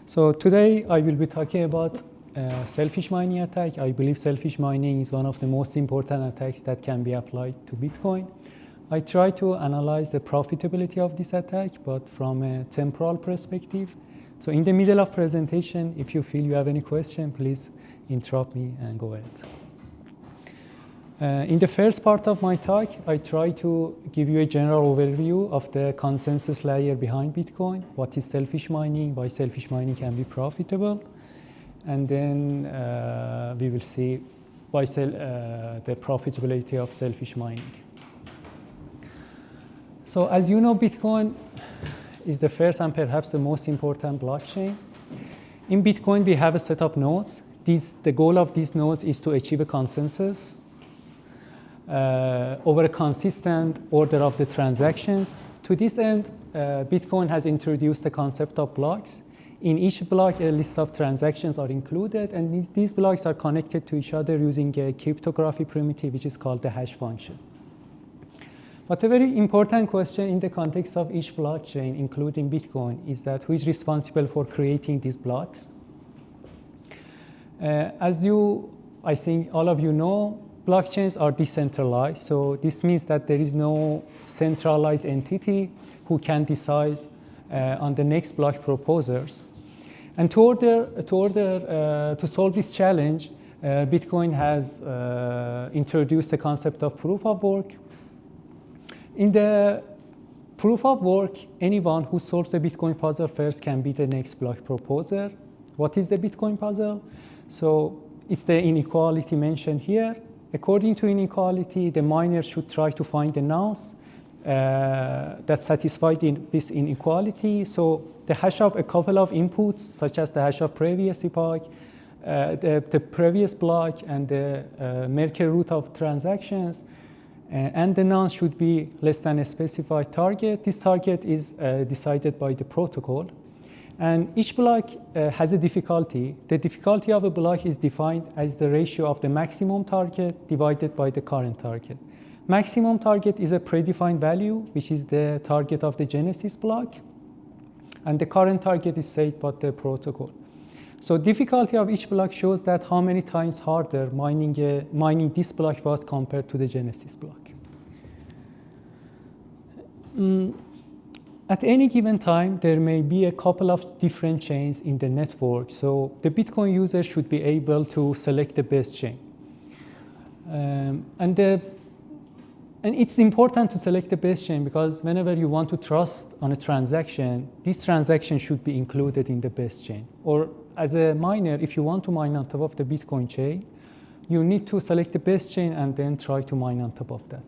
So today I will be talking about selfish mining attack. I believe selfish mining is one of the most important attacks that can be applied to Bitcoin. I try to analyze the profitability of this attack, but from a temporal perspective. So in the middle of presentation, if you feel you have any question, please interrupt me and go ahead. In the first part of my talk, I try to give you a general overview of the consensus layer behind Bitcoin, what is selfish mining, why selfish mining can be profitable, and then we will see why the profitability of selfish mining. So as you know, Bitcoin is the first and perhaps the most important blockchain. In Bitcoin, we have a set of nodes. The goal of these nodes is to achieve a consensus over a consistent order of the transactions. To this end, Bitcoin has introduced the concept of blocks. In each block, a list of transactions are included, and these blocks are connected to each other using a cryptography primitive, which is called the hash function. But a very important question in the context of each blockchain, including Bitcoin, is that who is responsible for creating these blocks? I think all of you know, blockchains are decentralized. So this means that there is no centralized entity who can decide on the next block proposers. And to solve this challenge, Bitcoin has introduced the concept of proof of work. In the proof of work, anyone who solves the Bitcoin puzzle first can be the next block proposer. What is the Bitcoin puzzle? So it's the inequality mentioned here. According to inequality, the miner should try to find the nodes that satisfy this inequality. So the hash of a couple of inputs, such as the hash of previous epoch, the previous block, and the Merkle root of transactions, and the nodes should be less than a specified target. This target is decided by the protocol. And each block has a difficulty. The difficulty of a block is defined as the ratio of the maximum target divided by the current target. Maximum target is a predefined value, which is the target of the genesis block. And the current target is set by the protocol. So difficulty of each block shows that how many times harder mining this block was compared to the genesis block. At any given time, there may be a couple of different chains in the network. So the Bitcoin user should be able to select the best chain. And it's important to select the best chain because whenever you want to trust on a transaction, this transaction should be included in the best chain. Or as a miner, if you want to mine on top of the Bitcoin chain, you need to select the best chain and then try to mine on top of that.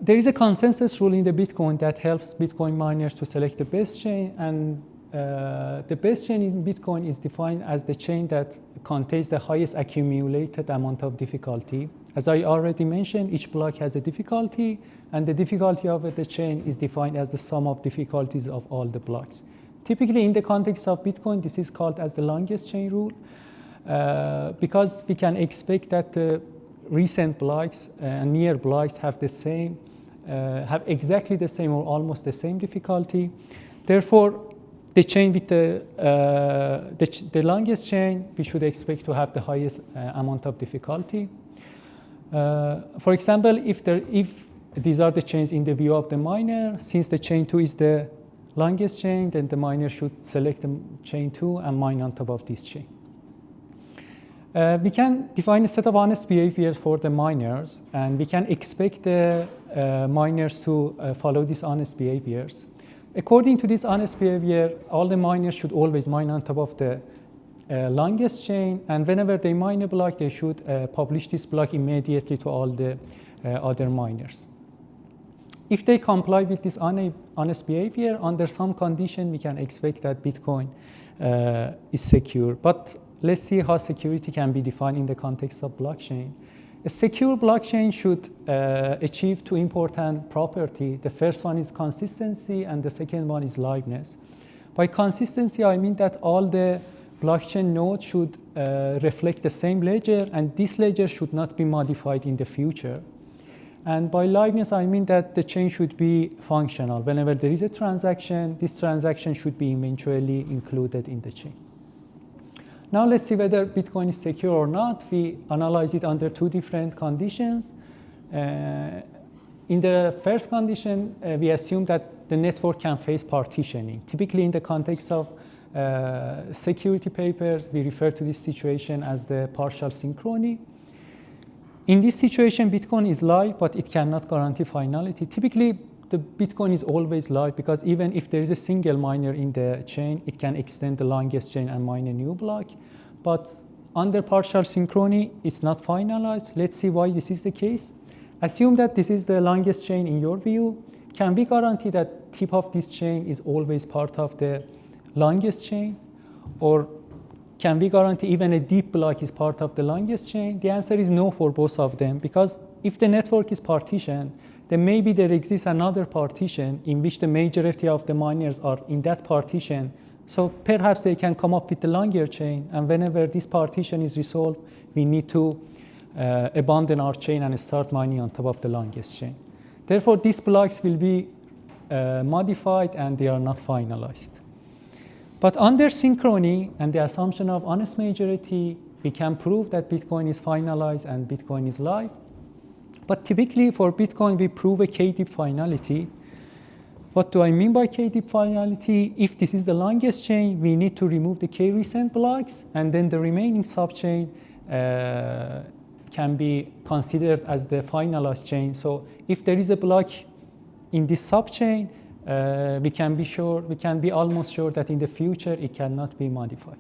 There is a consensus rule in the Bitcoin that helps Bitcoin miners to select the best chain, and the best chain in Bitcoin is defined as the chain that contains the highest accumulated amount of difficulty. As I already mentioned, each block has a difficulty, and the difficulty of the chain is defined as the sum of difficulties of all the blocks. Typically, in the context of Bitcoin, this is called as the longest chain rule, because we can expect that the recent blocks and near blocks have exactly the same or almost the same difficulty. Therefore, the chain with the longest chain, we should expect to have the highest amount of difficulty. For example, if these are the chains in the view of the miner, since the chain 2 is the longest chain, then the miner should select the chain 2 and mine on top of this chain. We can define a set of honest behaviors for the miners, and we can expect the miners to follow these honest behaviors. According to this honest behavior, all the miners should always mine on top of the longest chain, and whenever they mine a block, they should publish this block immediately to all the other miners. If they comply with this honest behavior, under some condition, we can expect that Bitcoin is secure. But let's see how security can be defined in the context of blockchain. A secure blockchain should achieve two important properties. The first one is consistency, and the second one is liveness. By consistency, I mean that all the blockchain nodes should reflect the same ledger, and this ledger should not be modified in the future. And by liveness, I mean that the chain should be functional. Whenever there is a transaction, this transaction should be eventually included in the chain. Now let's see whether Bitcoin is secure or not. We analyze it under two different conditions. In the first condition, we assume that the network can face partitioning. Typically in the context of security papers, we refer to this situation as the partial synchrony. In this situation, Bitcoin is live, but it cannot guarantee finality. Typically, the Bitcoin is always live because even if there is a single miner in the chain, it can extend the longest chain and mine a new block. But under partial synchrony, it's not finalized. Let's see why this is the case. Assume that this is the longest chain in your view. Can we guarantee that tip of this chain is always part of the longest chain? Or can we guarantee even a deep block is part of the longest chain? The answer is no for both of them, because if the network is partitioned, then maybe there exists another partition in which the majority of the miners are in that partition. So perhaps they can come up with the longer chain, and whenever this partition is resolved, we need to abandon our chain and start mining on top of the longest chain. Therefore, these blocks will be modified and they are not finalized. But under synchrony and the assumption of honest majority, we can prove that Bitcoin is finalized and Bitcoin is live. But typically for Bitcoin, we prove a k-deep finality. What do I mean by k-deep finality? If this is the longest chain, we need to remove the k-recent blocks, and then the remaining subchain can be considered as the finalized chain. So if there is a block in this subchain, we can be almost sure that in the future it cannot be modified.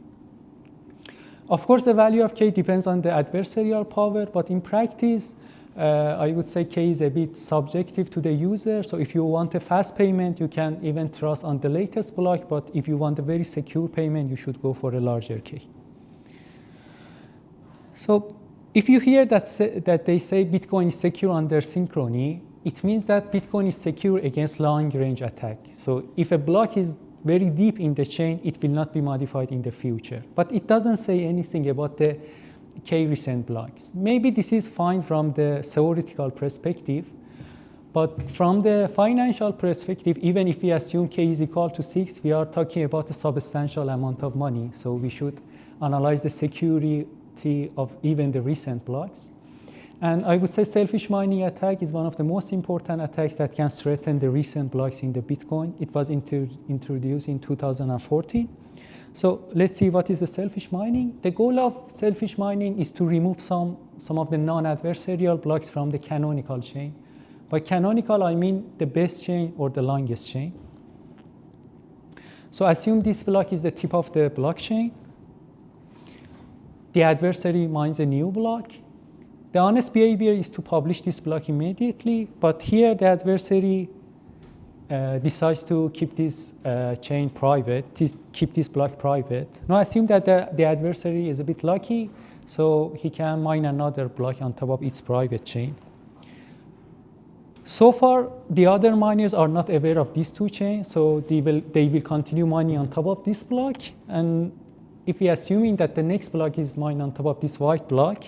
Of course, the value of K depends on the adversarial power, but in practice, I would say K is a bit subjective to the user. So if you want a fast payment, you can even trust on the latest block, but if you want a very secure payment, you should go for a larger K. So if you hear that they say Bitcoin is secure under synchrony, it means that Bitcoin is secure against long-range attack. So if a block is very deep in the chain, it will not be modified in the future. But it doesn't say anything about the K-recent blocks. Maybe this is fine from the theoretical perspective, but from the financial perspective, even if we assume K is equal to 6, we are talking about a substantial amount of money. So we should analyze the security of even the recent blocks. And I would say selfish mining attack is one of the most important attacks that can threaten the recent blocks in the Bitcoin. It was introduced in 2014. So let's see what is the selfish mining. The goal of selfish mining is to remove some of the non-adversarial blocks from the canonical chain. By canonical, I mean the best chain or the longest chain. So assume this block is the tip of the blockchain. The adversary mines a new block. The honest behavior is to publish this block immediately, but here the adversary decides to keep this chain private, keep this block private. Now assume that the adversary is a bit lucky, so he can mine another block on top of its private chain. So far, the other miners are not aware of these two chains, so they will continue mining on top of this block. And if we are assuming that the next block is mined on top of this white block,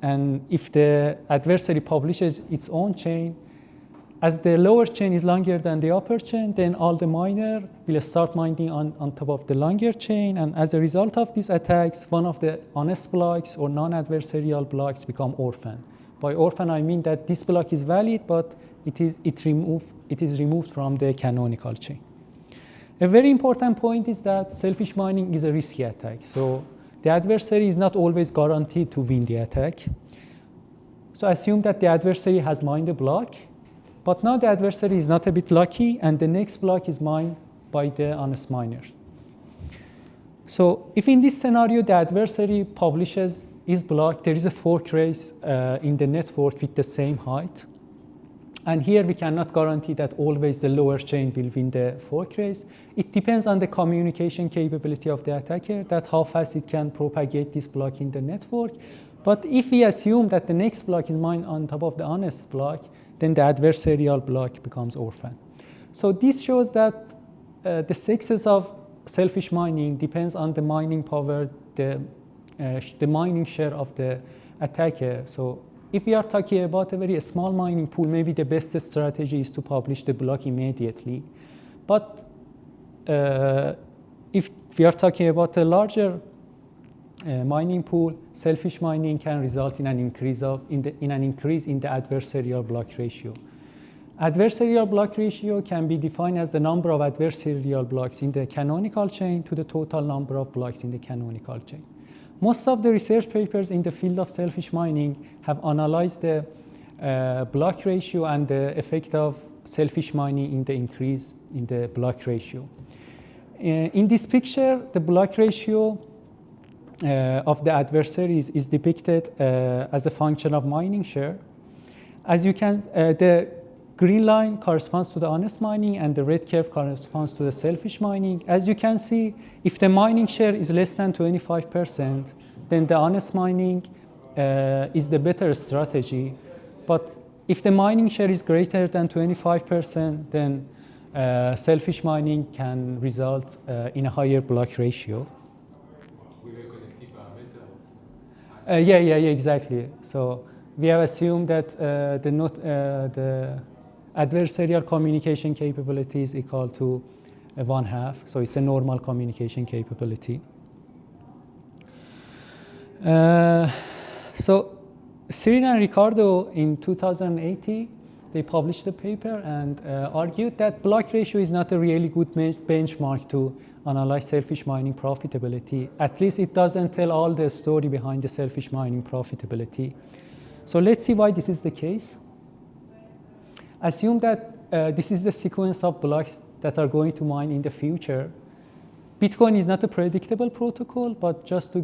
and if the adversary publishes its own chain, as the lower chain is longer than the upper chain, then all the miners will start mining on top of the longer chain. And as a result of these attacks, one of the honest blocks or non-adversarial blocks become orphan. By orphan, I mean that this block is valid, but it is removed from the canonical chain. A very important point is that selfish mining is a risky attack. So the adversary is not always guaranteed to win the attack. So assume that the adversary has mined a block, but now the adversary is not a bit lucky, and the next block is mined by the honest miner. So if in this scenario the adversary publishes his block, there is a fork race in the network with the same height. And here we cannot guarantee that always the lower chain will win the fork race. It depends on the communication capability of the attacker, that how fast it can propagate this block in the network. But if we assume that the next block is mined on top of the honest block, then the adversarial block becomes orphan. So this shows that the success of selfish mining depends on the mining power, the mining share of the attacker. So If we are talking about a very small mining pool, maybe the best strategy is to publish the block immediately. But if we are talking about a larger mining pool, selfish mining can result in an increase in the adversarial block ratio. Adversarial block ratio can be defined as the number of adversarial blocks in the canonical chain to the total number of blocks in the canonical chain. Most of the research papers in the field of selfish mining have analyzed the block ratio and the effect of selfish mining in the increase in the block ratio. In this picture, the block ratio of the adversaries is depicted as a function of mining share. As you can, the green line corresponds to the honest mining and the red curve corresponds to the selfish mining. As you can see, if the mining share is less than 25%, then the honest mining is the better strategy. But if the mining share is greater than 25%, then selfish mining can result in a higher block ratio. With a connective parameter? Yeah, exactly. So we have assumed that the adversarial communication capability is equal to 1/2. So it's a normal communication capability. So Cyril and Ricardo in 2018, they published a paper and argued that block ratio is not a really good benchmark to analyze selfish mining profitability. At least it doesn't tell all the story behind the selfish mining profitability. So let's see why this is the case. Assume that this is the sequence of blocks that are going to mine in the future. Bitcoin is not a predictable protocol, but just to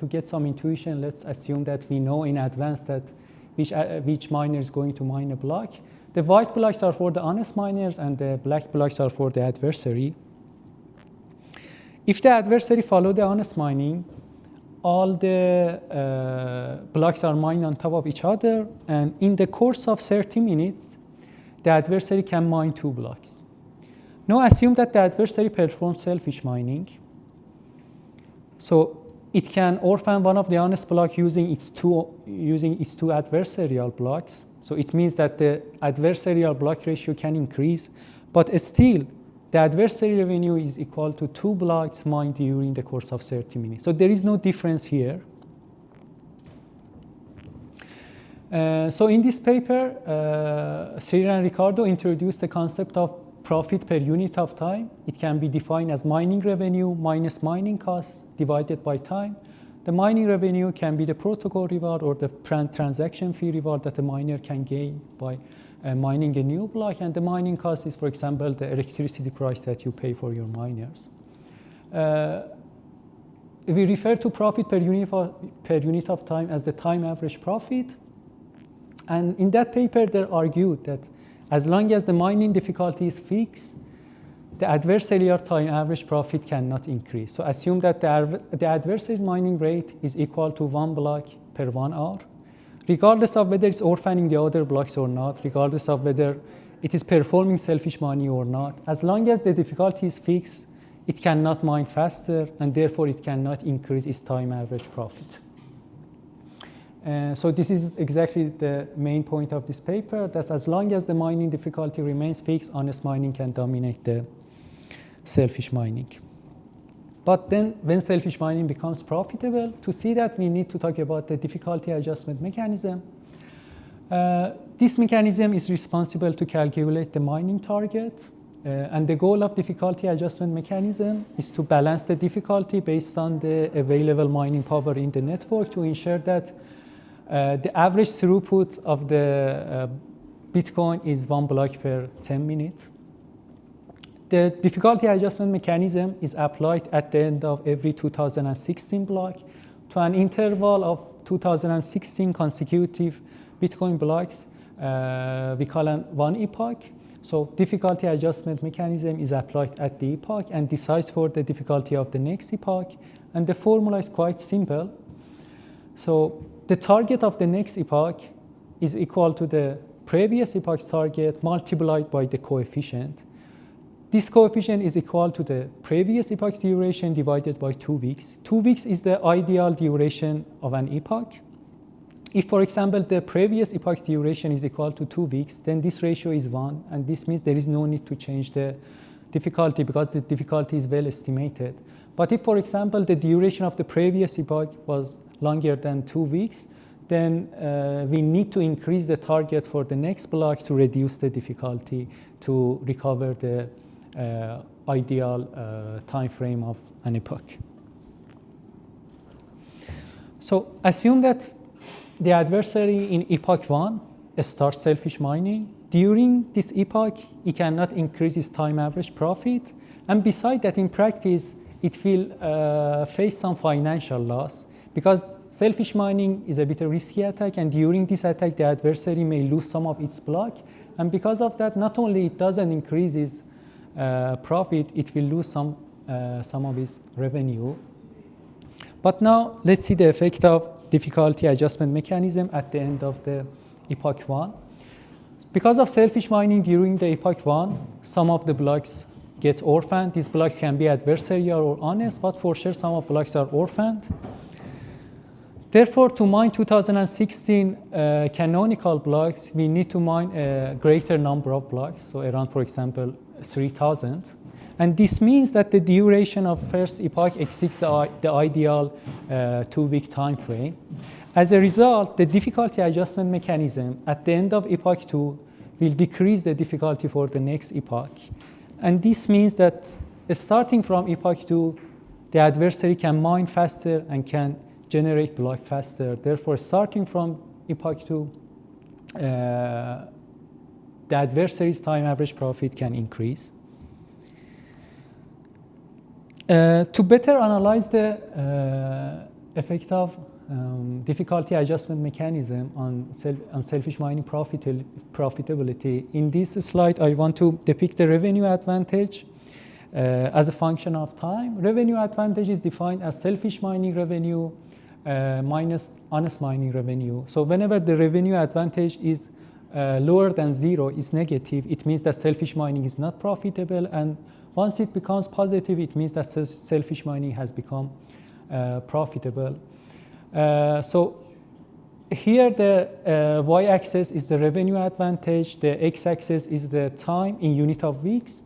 get some intuition, let's assume that we know in advance that which miner is going to mine a block. The white blocks are for the honest miners and the black blocks are for the adversary. If the adversary follow the honest mining, all the blocks are mined on top of each other, and in the course of 30 minutes, the adversary can mine 2 blocks. Now assume that the adversary performs selfish mining. So it can orphan one of the honest blocks using its two adversarial blocks. So it means that the adversarial block ratio can increase, but still the adversary revenue is equal to 2 blocks mined during the course of 30 minutes. So there is no difference here. So in this paper, Cyril and Ricardo introduced the concept of profit per unit of time. It can be defined as mining revenue minus mining cost divided by time. The mining revenue can be the protocol reward or the transaction fee reward that a miner can gain by mining a new block, and the mining cost is, for example, the electricity price that you pay for your miners. We refer to profit per unit of time as the time average profit. And in that paper, they argued that as long as the mining difficulty is fixed, the adversarial time average profit cannot increase. So assume that the adversary's mining rate is equal to 1 block per 1 hour, regardless of whether it's orphaning the other blocks or not, regardless of whether it is performing selfish mining or not. As long as the difficulty is fixed, it cannot mine faster, and therefore it cannot increase its time average profit. So this is exactly the main point of this paper, that as long as the mining difficulty remains fixed, honest mining can dominate the selfish mining. But then when selfish mining becomes profitable, to see that we need to talk about the difficulty adjustment mechanism. This mechanism is responsible to calculate the mining target. And the goal of difficulty adjustment mechanism is to balance the difficulty based on the available mining power in the network to ensure that the average throughput of the Bitcoin is 1 block per 10 minutes. The difficulty adjustment mechanism is applied at the end of every 2016 block to an interval of 2016 consecutive Bitcoin blocks. We call it 1 epoch. So difficulty adjustment mechanism is applied at the epoch and decides for the difficulty of the next epoch. And the formula is quite simple. So the target of the next epoch is equal to the previous epoch's target multiplied by the coefficient. This coefficient is equal to the previous epoch's duration divided by 2 weeks. 2 weeks is the ideal duration of an epoch. If, for example, the previous epoch duration is equal to 2 weeks, then this ratio is 1, and this means there is no need to change the difficulty because the difficulty is well estimated. But if, for example, the duration of the previous epoch was longer than 2 weeks, then we need to increase the target for the next block to reduce the difficulty to recover the ideal time frame of an epoch. So assume that the adversary in epoch 1 starts selfish mining. During this epoch, it cannot increase its time average profit. And besides that, in practice, it will face some financial loss because selfish mining is a bit a risky attack, and during this attack, the adversary may lose some of its block. And because of that, not only it doesn't increase its profit, it will lose some of its revenue. But now, let's see the effect of difficulty adjustment mechanism at the end of the epoch 1. Because of selfish mining during the epoch 1, some of the blocks get orphaned. These blocks can be adversarial or honest, but for sure some of blocks are orphaned. Therefore, to mine 2016 canonical blocks, we need to mine a greater number of blocks, so around, for example, 3,000. And this means that the duration of first epoch exceeds the ideal 2-week time frame. As a result, the difficulty adjustment mechanism at the end of epoch 2 will decrease the difficulty for the next epoch. And this means that starting from epoch 2, the adversary can mine faster and can generate block faster. Therefore, starting from epoch 2, the adversary's time average profit can increase. To better analyze the effect of difficulty adjustment mechanism on selfish mining profitability, in this slide I want to depict the revenue advantage as a function of time. Revenue advantage is defined as selfish mining revenue minus honest mining revenue. So whenever the revenue advantage is lower than 0, is negative, it means that selfish mining is not profitable, and once it becomes positive, it means that selfish mining has become profitable. So here the y-axis is the revenue advantage, the x-axis is the time in unit of weeks,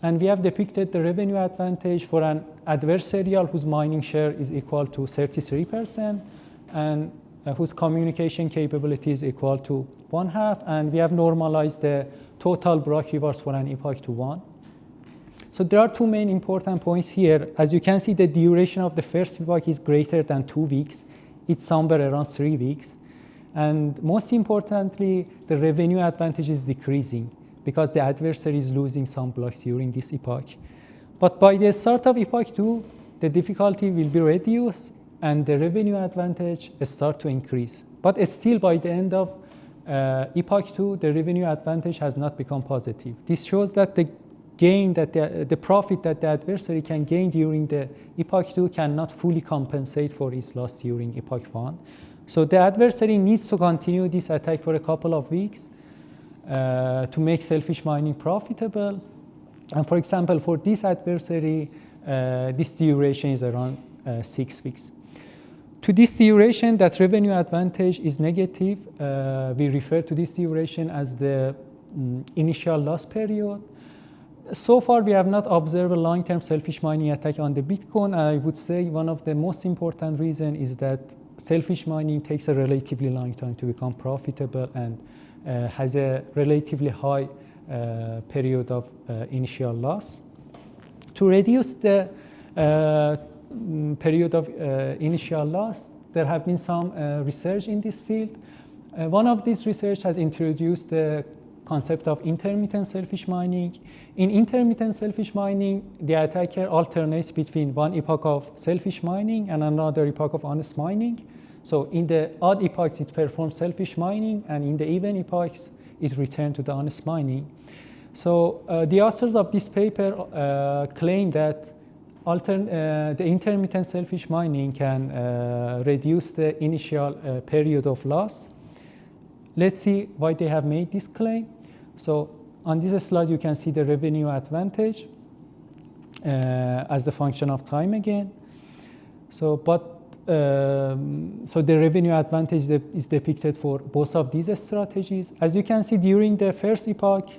and we have depicted the revenue advantage for an adversarial whose mining share is equal to 33% and whose communication capability is equal to 1/2, and we have normalized the total block rewards for an epoch to 1. So there are two main important points here. As you can see, the duration of the first epoch is greater than 2 weeks. It's somewhere around 3 weeks. And most importantly, the revenue advantage is decreasing because the adversary is losing some blocks during this epoch. But by the start of epoch 2, the difficulty will be reduced and the revenue advantage start to increase. But still, by the end of epoch 2, the revenue advantage has not become positive. This shows that the gain that the profit that the adversary can gain during the epoch 2 cannot fully compensate for its loss during epoch 1. So the adversary needs to continue this attack for a couple of weeks to make selfish mining profitable. And for example, for this adversary, this duration is around 6 weeks. To this duration, that revenue advantage is negative. We refer to this duration as the initial loss period. So far, we have not observed a long-term selfish mining attack on the Bitcoin. I would say one of the most important reasons is that selfish mining takes a relatively long time to become profitable and has a relatively high period of initial loss. To reduce the period of initial loss, there have been some research in this field. One of these research has introduced the concept of intermittent selfish mining. In intermittent selfish mining, the attacker alternates between one epoch of selfish mining and another epoch of honest mining. So in the odd epochs, it performs selfish mining, and in the even epochs, it returns to the honest mining. So the authors of this paper claim that the intermittent selfish mining can reduce the initial period of loss. Let's see why they have made this claim. So on this slide, you can see the revenue advantage as the function of time again. So, but so the revenue advantage is depicted for both of these strategies. As you can see, during the first epoch,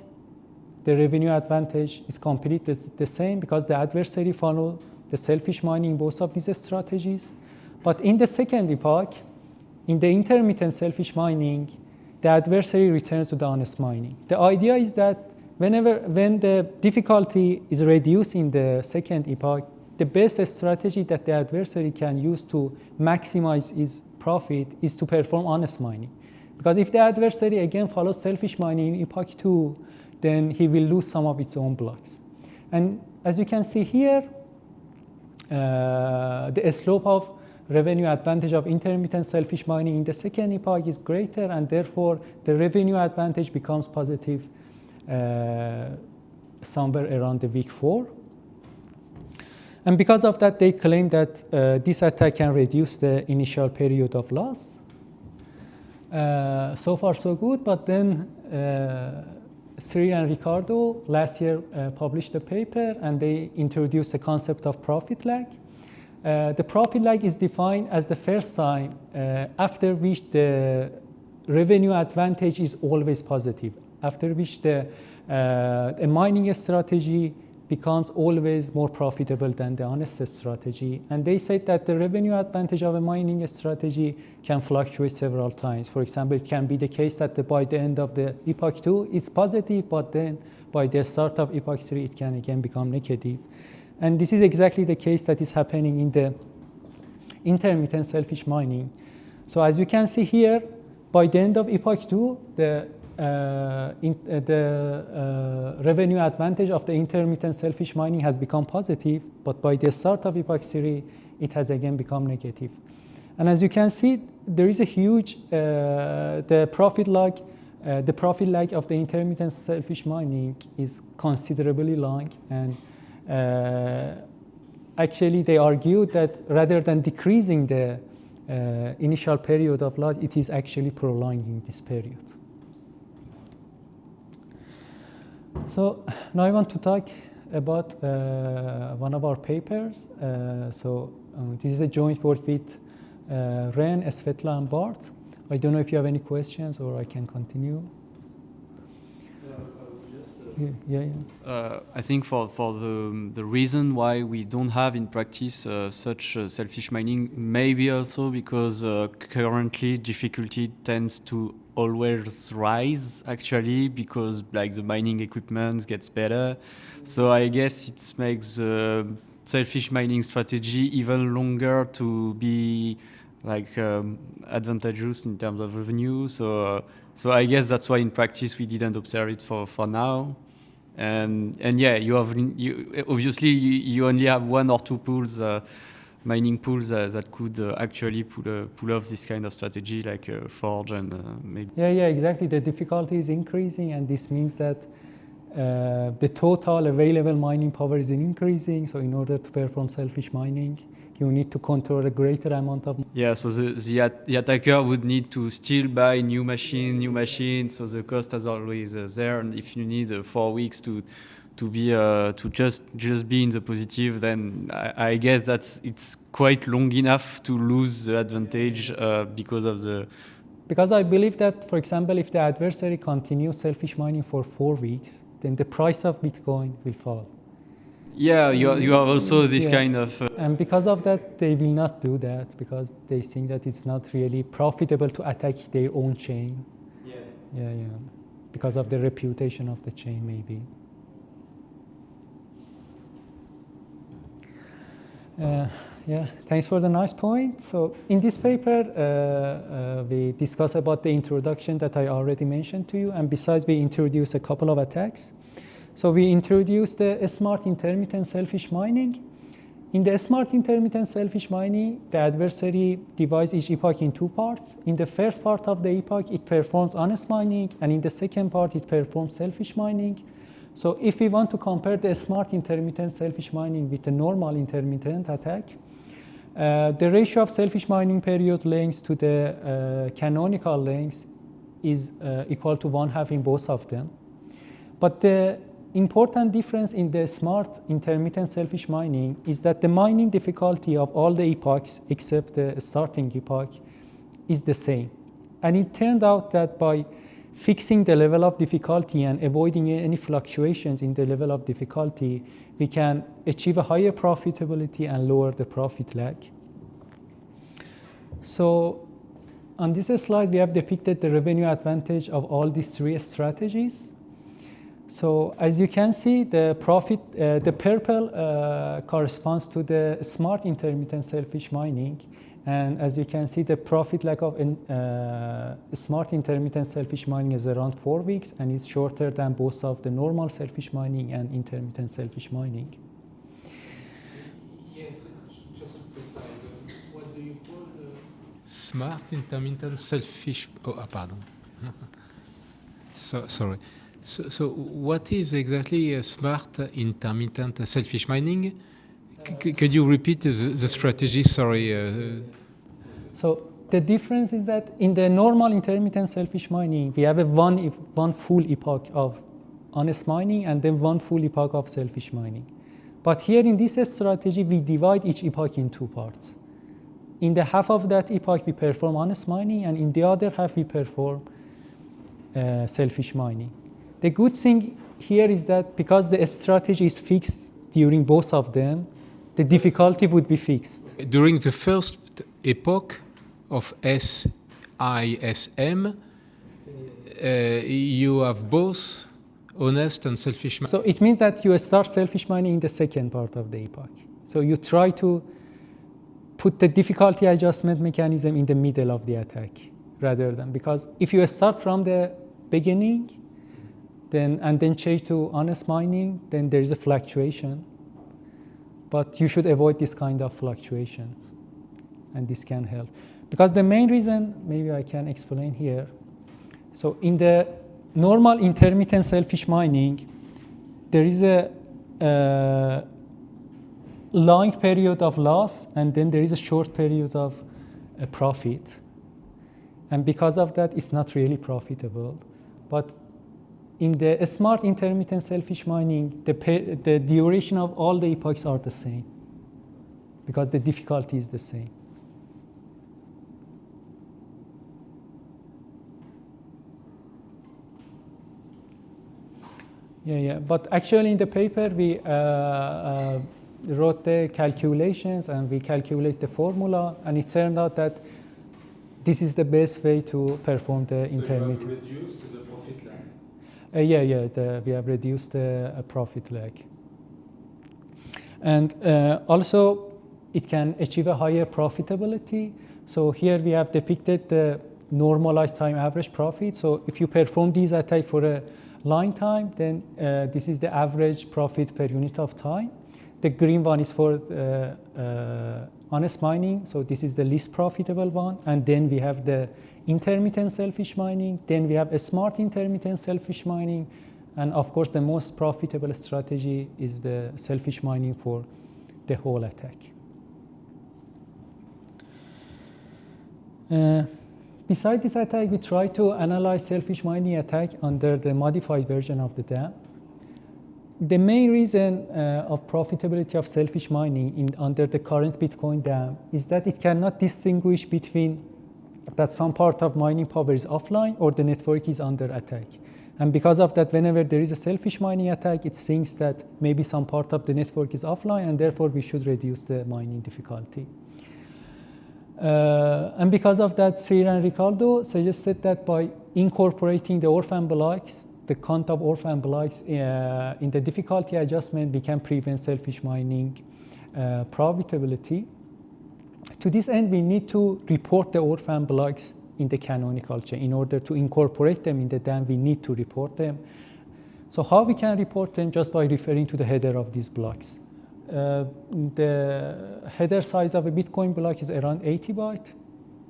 the revenue advantage is completely the same because the adversary follow the selfish mining in both of these strategies. But in the second epoch, in the intermittent selfish mining, the adversary returns to the honest mining. The idea is that when the difficulty is reduced in the second epoch, the best strategy that the adversary can use to maximize his profit is to perform honest mining. Because if the adversary again follows selfish mining in epoch 2, then he will lose some of its own blocks. And as you can see here, the slope of revenue advantage of intermittent selfish mining in the second epoch is greater, and therefore the revenue advantage becomes positive somewhere around the week 4. And because of that, they claim that this attack can reduce the initial period of loss. So far, so good, but then Cyril and Ricardo last year published a paper, and they introduced the concept of profit lag. The profit lag is defined as the first time after which the revenue advantage is always positive, after which a mining strategy becomes always more profitable than the honest strategy. And they said that the revenue advantage of a mining strategy can fluctuate several times. For example, it can be the case that by the end of the epoch 2, it's positive, but then by the start of epoch 3, it can again become negative. And this is exactly the case that is happening in the intermittent selfish mining. So as you can see here, by the end of epoch 2, the revenue advantage of the intermittent selfish mining has become positive, but by the start of epoch 3, it has again become negative. And as you can see, there is a huge, the profit lag of the intermittent selfish mining is considerably long, and actually they argue that rather than decreasing the initial period of loss, it is actually prolonging this period. So now I want to talk about one of our papers. This is a joint work with Ren, Svetla, and Bart. I don't know if you have any questions, or I can continue. I think for the reason why we don't have in practice such selfish mining, maybe also because currently difficulty tends to always rise, actually, because like the mining equipment gets better. So I guess it makes the selfish mining strategy even longer to be like advantageous in terms of revenue. So I guess that's why in practice we didn't observe it for now. And yeah, you obviously only have one or two pools, mining pools that could actually pull off this kind of strategy, like Forge and maybe. Yeah, exactly. The difficulty is increasing, and this means that the total available mining power is increasing. So in order to perform selfish mining, you need to control a greater amount of. Yeah, so the attacker would need to still buy new machine, so the cost is always there. And if you need 4 weeks to just be in the positive, then I guess it's quite long enough to lose the advantage because of the. Because I believe that, for example, if the adversary continues selfish mining for 4 weeks, then the price of Bitcoin will fall. Yeah, you have also this kind of. And because of that, they will not do that, because they think that it's not really profitable to attack their own chain. Yeah. Because of the reputation of the chain, maybe. Thanks for the nice point. So in this paper, we discuss about the introduction that I already mentioned to you, and besides, we introduce a couple of attacks. So we introduced the smart intermittent selfish mining. In the smart intermittent selfish mining, the adversary divides each epoch in 2 parts. In the first part of the epoch, it performs honest mining, and in the second part, it performs selfish mining. So if we want to compare the smart intermittent selfish mining with the normal intermittent attack, the ratio of selfish mining period lengths to the canonical lengths is equal to 1/2 in both of them. But the important difference in the smart intermittent selfish mining is that the mining difficulty of all the epochs except the starting epoch is the same. And it turned out that by fixing the level of difficulty and avoiding any fluctuations in the level of difficulty, we can achieve a higher profitability and lower the profit lag. So on this slide, we have depicted the revenue advantage of all these three strategies. So as you can see, the profit, the purple corresponds to the smart intermittent selfish mining. And as you can see, the profit lag of smart intermittent selfish mining is around 4 weeks, and it's shorter than both of the normal selfish mining and intermittent selfish mining. Yes, just to precise, what do you call smart intermittent selfish? Pardon. Sorry. So what is exactly a smart intermittent selfish mining? Could you repeat the strategy? Sorry. So the difference is that in the normal intermittent selfish mining, we have one full epoch of honest mining and then one full epoch of selfish mining. But here in this strategy, we divide each epoch in two parts. In the half of that epoch, we perform honest mining, and in the other half, we perform selfish mining. The good thing here is that because the strategy is fixed during both of them, the difficulty would be fixed. During the first epoch of SISM, you have both honest and selfish mining. So it means that you start selfish mining in the second part of the epoch. So you try to put the difficulty adjustment mechanism in the middle of the attack rather than, because if you start from the beginning and then change to honest mining, then there is a fluctuation. But you should avoid this kind of fluctuation, and this can help. Because the main reason, maybe I can explain here. So in the normal intermittent selfish mining, there is a long period of loss, and then there is a short period of profit. And because of that, it's not really profitable. But in the smart intermittent selfish mining, the duration of all the epochs are the same because the difficulty is the same. Yeah. But actually in the paper, we wrote the calculations and we calculate the formula, and it turned out that this is the best way to perform the intermittent. So you have reduced the profit lag? We have reduced the profit lag. And also, it can achieve a higher profitability. So here we have depicted the normalized time average profit. So if you perform these attacks for a long time, then this is the average profit per unit of time. The green one is for honest mining, so this is the least profitable one. And then we have the intermittent selfish mining, then we have a smart intermittent selfish mining, and of course the most profitable strategy is the selfish mining for the whole attack. Besides this attack, we try to analyze selfish mining attack under the modified version of the dam. The main reason of profitability of selfish mining under the current Bitcoin dam is that it cannot distinguish between that some part of mining power is offline or the network is under attack. And because of that, whenever there is a selfish mining attack, it thinks that maybe some part of the network is offline, and therefore we should reduce the mining difficulty. And because of that, Cyril and Ricardo suggested that by incorporating the orphan blocks, the count of orphan blocks in the difficulty adjustment, we can prevent selfish mining profitability. To this end, we need to report the orphan blocks in the canonical chain. In order to incorporate them in the dam, we need to report them. So how we can report them? Just by referring to the header of these blocks. The header size of a Bitcoin block is around 80 bytes.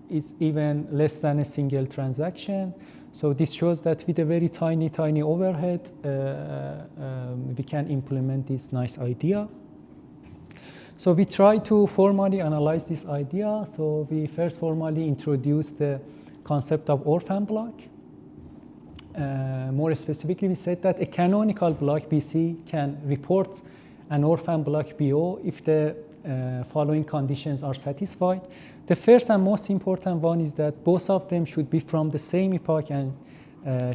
It's even less than a single transaction. So this shows that with a very tiny overhead, we can implement this nice idea. So we try to formally analyze this idea. So we first formally introduced the concept of orphan block. more specifically, we said that a canonical block BC can report an orphan block BO if the following conditions are satisfied. The first and most important one is that both of them should be from the same epoch and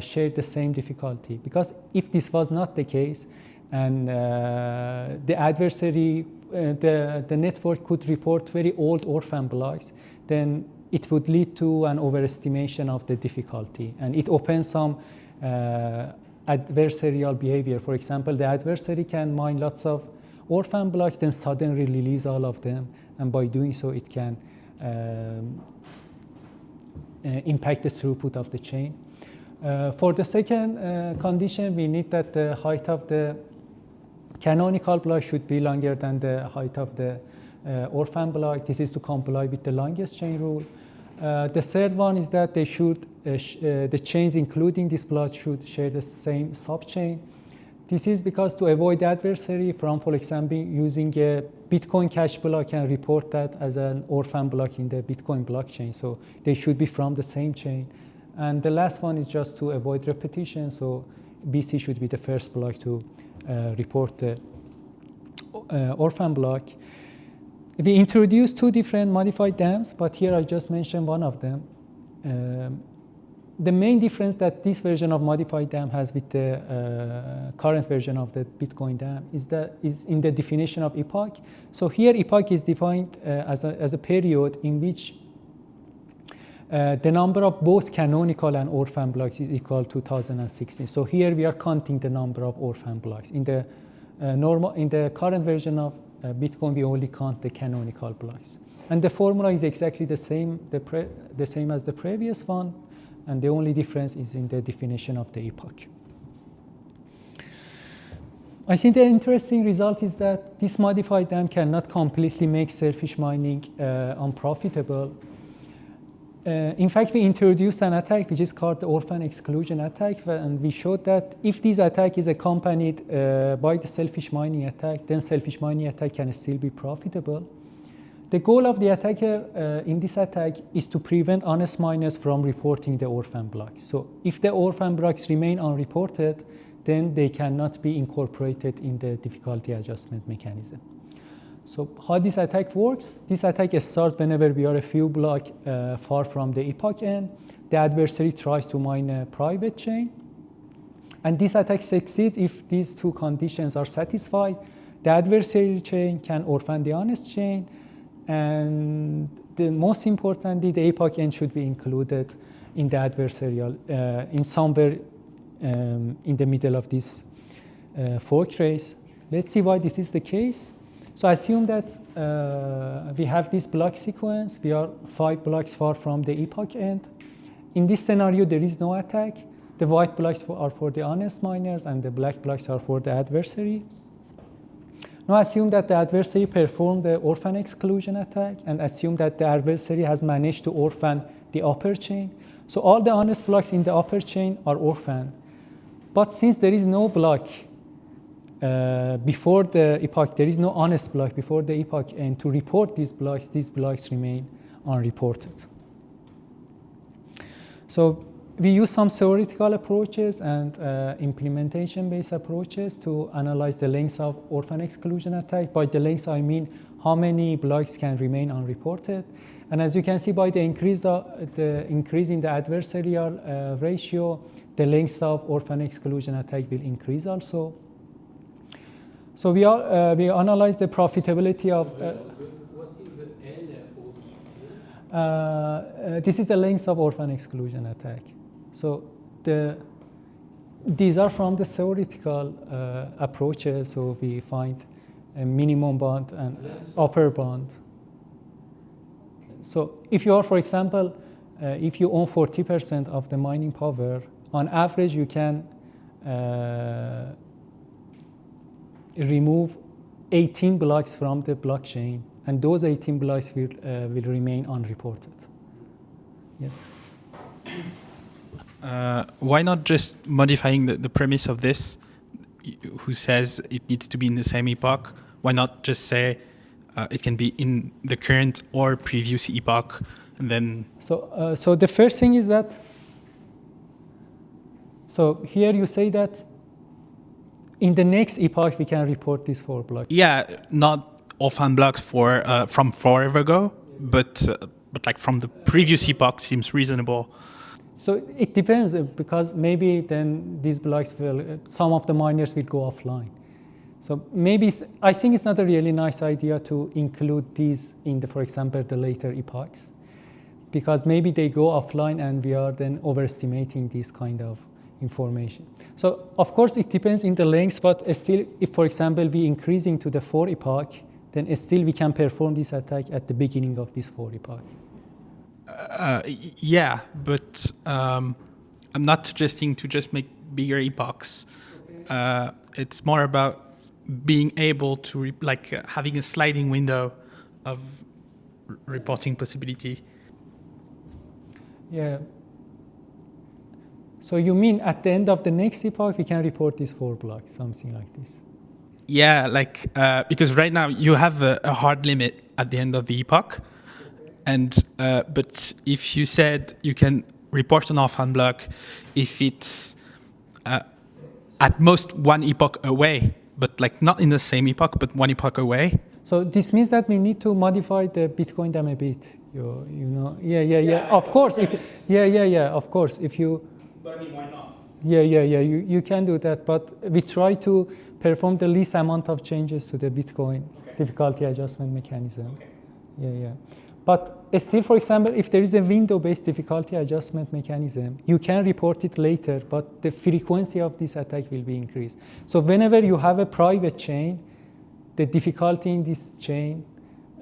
share the same difficulty. Because if this was not the case, and the adversary, the network could report very old orphan blocks, then it would lead to an overestimation of the difficulty. And it opens some adversarial behavior. For example, the adversary can mine lots of orphan blocks, then suddenly release all of them. And by doing so, it can impact the throughput of the chain. For the second condition, we need that the height of the canonical block should be longer than the height of the orphan block. This is to comply with the longest chain rule. The third one is that they should, the chains including this block should share the same subchain. This is because to avoid the adversary from, for example, using a Bitcoin cash block and report that as an orphan block in the Bitcoin blockchain. So they should be from the same chain. And the last one is just to avoid repetition. So BC should be the first block to report the orphan block. We introduced two different modified dams, but here I just mentioned one of them. The main difference that this version of modified dam has with the current version of the Bitcoin dam is in the definition of epoch. So here epoch is defined as a period in which the number of both canonical and orphan blocks is equal to 2016. So here we are counting the number of orphan blocks. In the current version of Bitcoin, we only count the canonical blocks. And the formula is exactly the same as the previous one, and the only difference is in the definition of the epoch. I think the interesting result is that this modified dam cannot completely make selfish mining unprofitable. In fact, we introduced an attack which is called the orphan exclusion attack, and we showed that if this attack is accompanied by the selfish mining attack, then selfish mining attack can still be profitable. The goal of the attacker in this attack is to prevent honest miners from reporting the orphan blocks. So if the orphan blocks remain unreported, then they cannot be incorporated in the difficulty adjustment mechanism. So how this attack works? This attack starts whenever we are a few blocks far from the epoch end. The adversary tries to mine a private chain. And this attack succeeds if these two conditions are satisfied. The adversary chain can orphan the honest chain. And the most importantly, the epoch end should be included in the adversarial, in somewhere in the middle of this fork race. Let's see why this is the case. So assume that we have this block sequence. We are 5 blocks far from the epoch end. In this scenario, there is no attack. The white blocks are for the honest miners, and the black blocks are for the adversary. Now assume that the adversary performed the orphan exclusion attack, and assume that the adversary has managed to orphan the upper chain. So all the honest blocks in the upper chain are orphaned. But since there is no block before the epoch, there is no honest block before the epoch, and to report these blocks remain unreported. So we use some theoretical approaches and implementation-based approaches to analyze the length of orphan exclusion attack. By the length, I mean how many blocks can remain unreported. And as you can see, by the increase in the adversarial ratio, the length of orphan exclusion attack will increase also. So we analyze the profitability of. What is the L? This is the length of orphan exclusion attack. So these are from the theoretical approaches. So we find a minimum bound and upper bound. So if you are, for example, if you own 40% of the mining power, on average you can remove 18 blocks from the blockchain, and those 18 blocks will remain unreported. Yes. Why not just modifying the premise of this, who says it needs to be in the same epoch? Why not just say it can be in the current or previous epoch, and then? So the first thing is that. So here you say that in the next epoch we can report these 4 blocks. Yeah, not orphan blocks from forever ago, but like from the previous epoch seems reasonable. So it depends because maybe then these blocks will, some of the miners will go offline. So maybe, I think it's not a really nice idea to include these in the, for example, the later epochs, because maybe they go offline and we are then overestimating this kind of information. So of course it depends in the length, but still if, for example, we increasing to the 4 epoch, then still we can perform this attack at the beginning of this 4 epoch. Yeah, but I'm not suggesting to just make bigger epochs. It's more about being able to, having a sliding window of reporting possibility. Yeah. So you mean at the end of the next epoch, we can report these 4 blocks, something like this? Yeah, because right now you have a hard limit at the end of the epoch. And but if you said you can report an orphan block if it's at most 1 epoch away, but not in the same epoch, but 1 epoch away. So this means that we need to modify the Bitcoin dam a bit. You know, yeah. Of course, of course, if you. But I mean, why not? Yeah. You can do that, but we try to perform the least amount of changes to the Bitcoin difficulty adjustment mechanism. Okay. Yeah. But still, for example, if there is a window-based difficulty adjustment mechanism, you can report it later, but the frequency of this attack will be increased. So whenever you have a private chain, the difficulty in this chain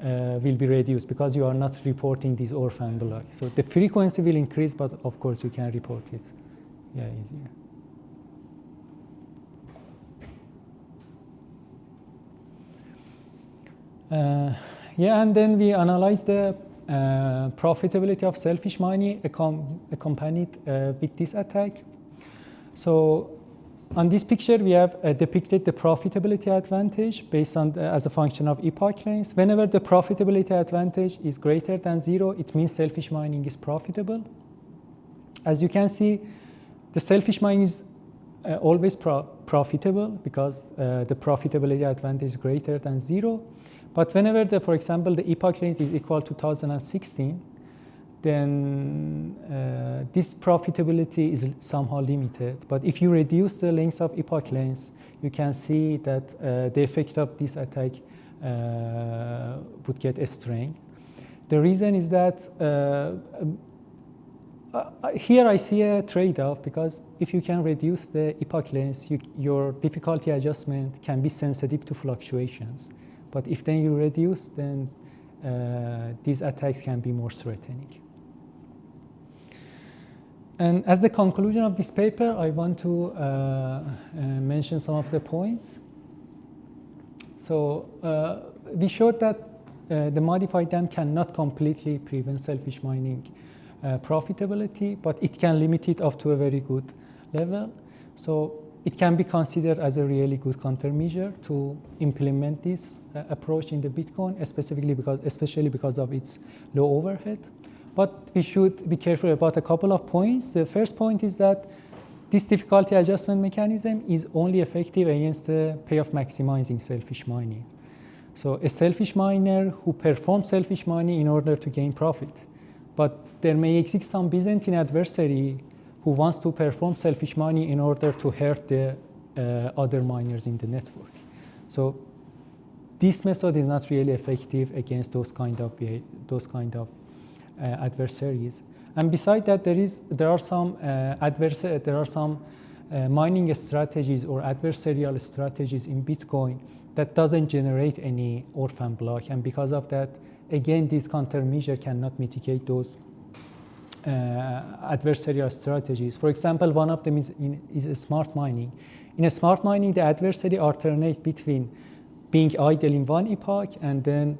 will be reduced because you are not reporting these orphan blocks. So the frequency will increase, but of course you can report it easier. And then we analyze the profitability of selfish mining accompanied with this attack. So on this picture, we have depicted the profitability advantage based on as a function of epoch length. Whenever the profitability advantage is greater than 0, it means selfish mining is profitable. As you can see, the selfish mining is always profitable because the profitability advantage is greater than 0. But whenever, for example, the epoch length is equal to 2016, then this profitability is somehow limited. But if you reduce the length of epoch length, you can see that the effect of this attack would get a strength. The reason is that here I see a trade-off, because if you can reduce the epoch length, your difficulty adjustment can be sensitive to fluctuations. But if then you reduce, then these attacks can be more threatening. And as the conclusion of this paper, I want to mention some of the points. So we showed that the modified dam cannot completely prevent selfish mining profitability, but it can limit it up to a very good level. So it can be considered as a really good countermeasure to implement this approach in the Bitcoin, especially because of its low overhead. But we should be careful about a couple of points. The first point is that this difficulty adjustment mechanism is only effective against the payoff maximizing selfish mining. So a selfish miner who performs selfish mining in order to gain profit. But there may exist some Byzantine adversary who wants to perform selfish mining in order to hurt the other miners in the network. So this method is not really effective against those kind of adversaries. And besides that, there are some mining strategies or adversarial strategies in Bitcoin that doesn't generate any orphan block, and because of that, again, this countermeasure cannot mitigate those adversarial strategies. For example, one of them is smart mining. In a smart mining, the adversary alternates between being idle in one epoch and then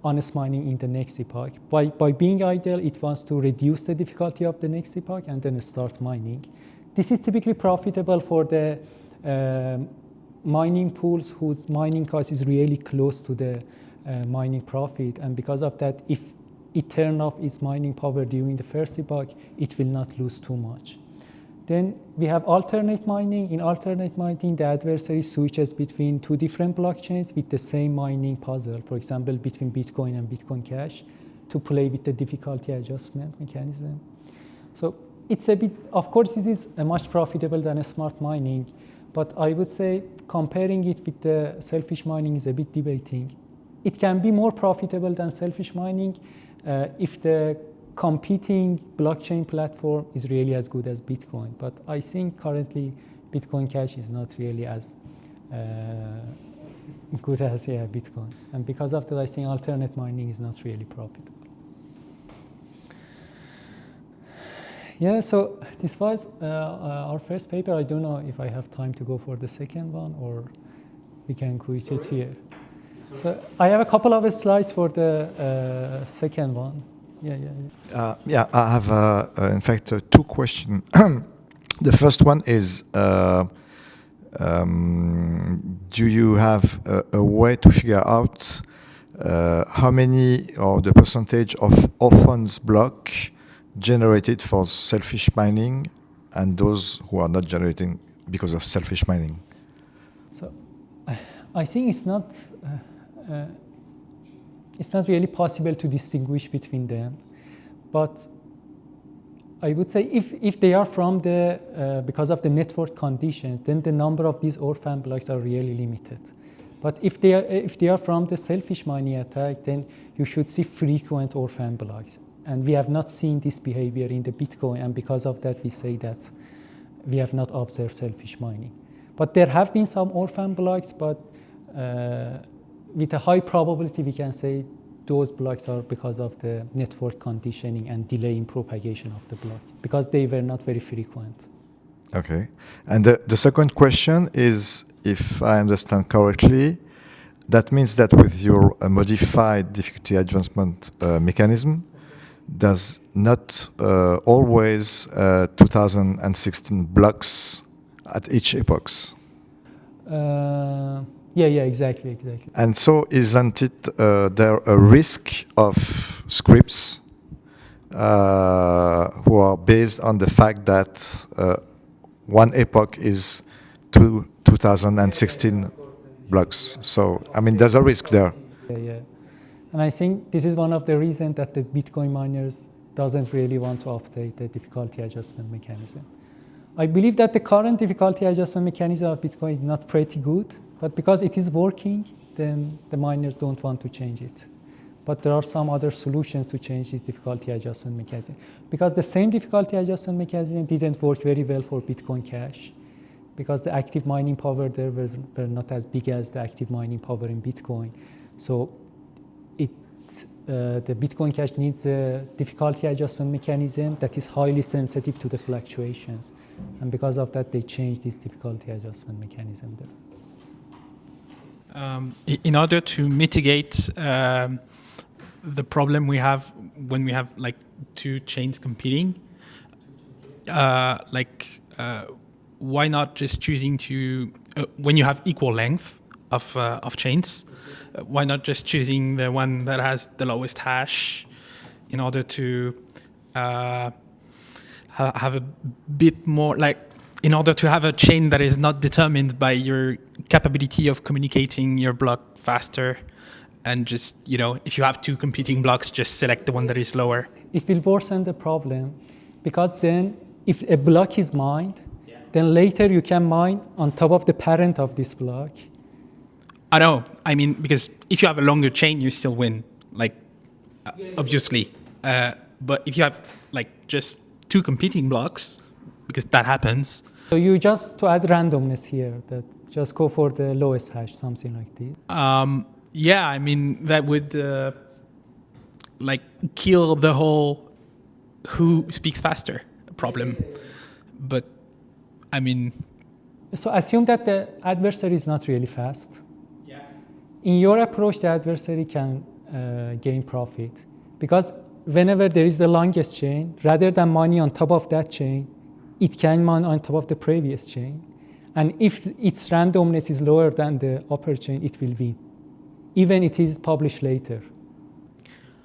honest mining in the next epoch. By being idle, it wants to reduce the difficulty of the next epoch and then start mining. This is typically profitable for the mining pools whose mining cost is really close to the mining profit, and because of that, if it turns off its mining power during the first epoch, it will not lose too much. Then we have alternate mining. In alternate mining, the adversary switches between two different blockchains with the same mining puzzle, for example, between Bitcoin and Bitcoin Cash, to play with the difficulty adjustment mechanism. So it's a bit, of course, it is much profitable than a smart mining, but I would say comparing it with the selfish mining is a bit debating. It can be more profitable than selfish mining if the competing blockchain platform is really as good as Bitcoin. But I think currently Bitcoin Cash is not really as good as Bitcoin. And because of that, I think alternate mining is not really profitable. Yeah, so this was our first paper. I don't know if I have time to go for the second one or we can quit it here. So I have a couple of slides for the second one. Yeah, I have, in fact, two questions. The first one is, do you have a way to figure out how many or the percentage of orphans block generated for selfish mining and those who are not generating because of selfish mining? So I think it's not really possible to distinguish between them, but I would say if they are from the because of the network conditions, then the number of these orphan blocks are really limited. But if they are from the selfish mining attack, then you should see frequent orphan blocks. And we have not seen this behavior in the Bitcoin, and because of that, we say that we have not observed selfish mining. But there have been some orphan blocks, but with a high probability, we can say those blocks are because of the network conditioning and delay in propagation of the block, because they were not very frequent. Okay. And the second question is, if I understand correctly, that means that with your modified difficulty advancement mechanism, does not always 2016 blocks at each epochs? Yeah, exactly. And so isn't it there a risk of scripts who are based on the fact that one epoch is 2016 blocks? So, I mean, there's a risk there. Yeah. And I think this is one of the reasons that the Bitcoin miners doesn't really want to update the difficulty adjustment mechanism. I believe that the current difficulty adjustment mechanism of Bitcoin is not pretty good, but because it is working, then the miners don't want to change it. But there are some other solutions to change this difficulty adjustment mechanism. Because the same difficulty adjustment mechanism didn't work very well for Bitcoin Cash, because the active mining power there were not as big as the active mining power in Bitcoin. So the Bitcoin Cash needs a difficulty adjustment mechanism that is highly sensitive to the fluctuations. And because of that, they changed this difficulty adjustment mechanism there. In order to mitigate the problem we have when we have like two chains competing, why not just choosing to, when you have equal length of chains, why not just choosing the one that has the lowest hash in order to have a bit more, like, in order to have a chain that is not determined by your capability of communicating your block faster, and just, if you have two competing blocks, just select the one that is lower. It will worsen the problem, because then if a block is mined, then later you can mine on top of the parent of this block. I know. I mean, because if you have a longer chain, you still win, obviously. But if you have just two competing blocks, because that happens. So you just, to add randomness here, that just go for the lowest hash, something like this. Yeah, I mean, that would kill the whole who speaks faster problem. But I mean, so assume that the adversary is not really fast. Yeah. In your approach, the adversary can gain profit, because whenever there is the longest chain, rather than mining on top of that chain, it can mine on top of the previous chain. And if its randomness is lower than the upper chain, it will win, even it is published later.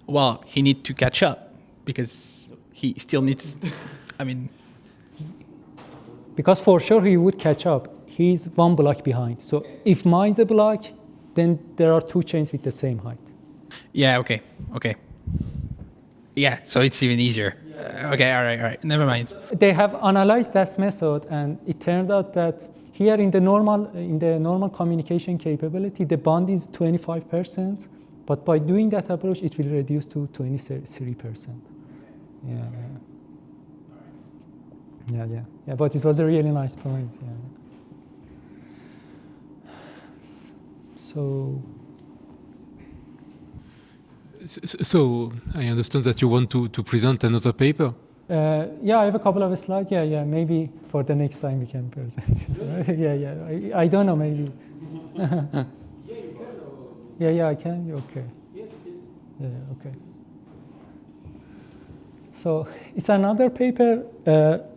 Well, he needs to catch up, because he still needs, I mean... because for sure he would catch up. He's one block behind. So if mine's a block, then there are two chains with the same height. Yeah, okay. Yeah, so it's even easier. Okay, all right, never mind. They have analyzed that method, and it turned out that here in the normal communication capability, the bond is 25%, but by doing that approach, it will reduce to 23%. Yeah, but it was a really nice point. Yeah. So I understand that you want to present another paper. Yeah, I have a couple of slides. Yeah, maybe for the next time we can present it. Yeah. I don't know, maybe. Yeah, I can. Okay. Yeah, okay. So it's another paper.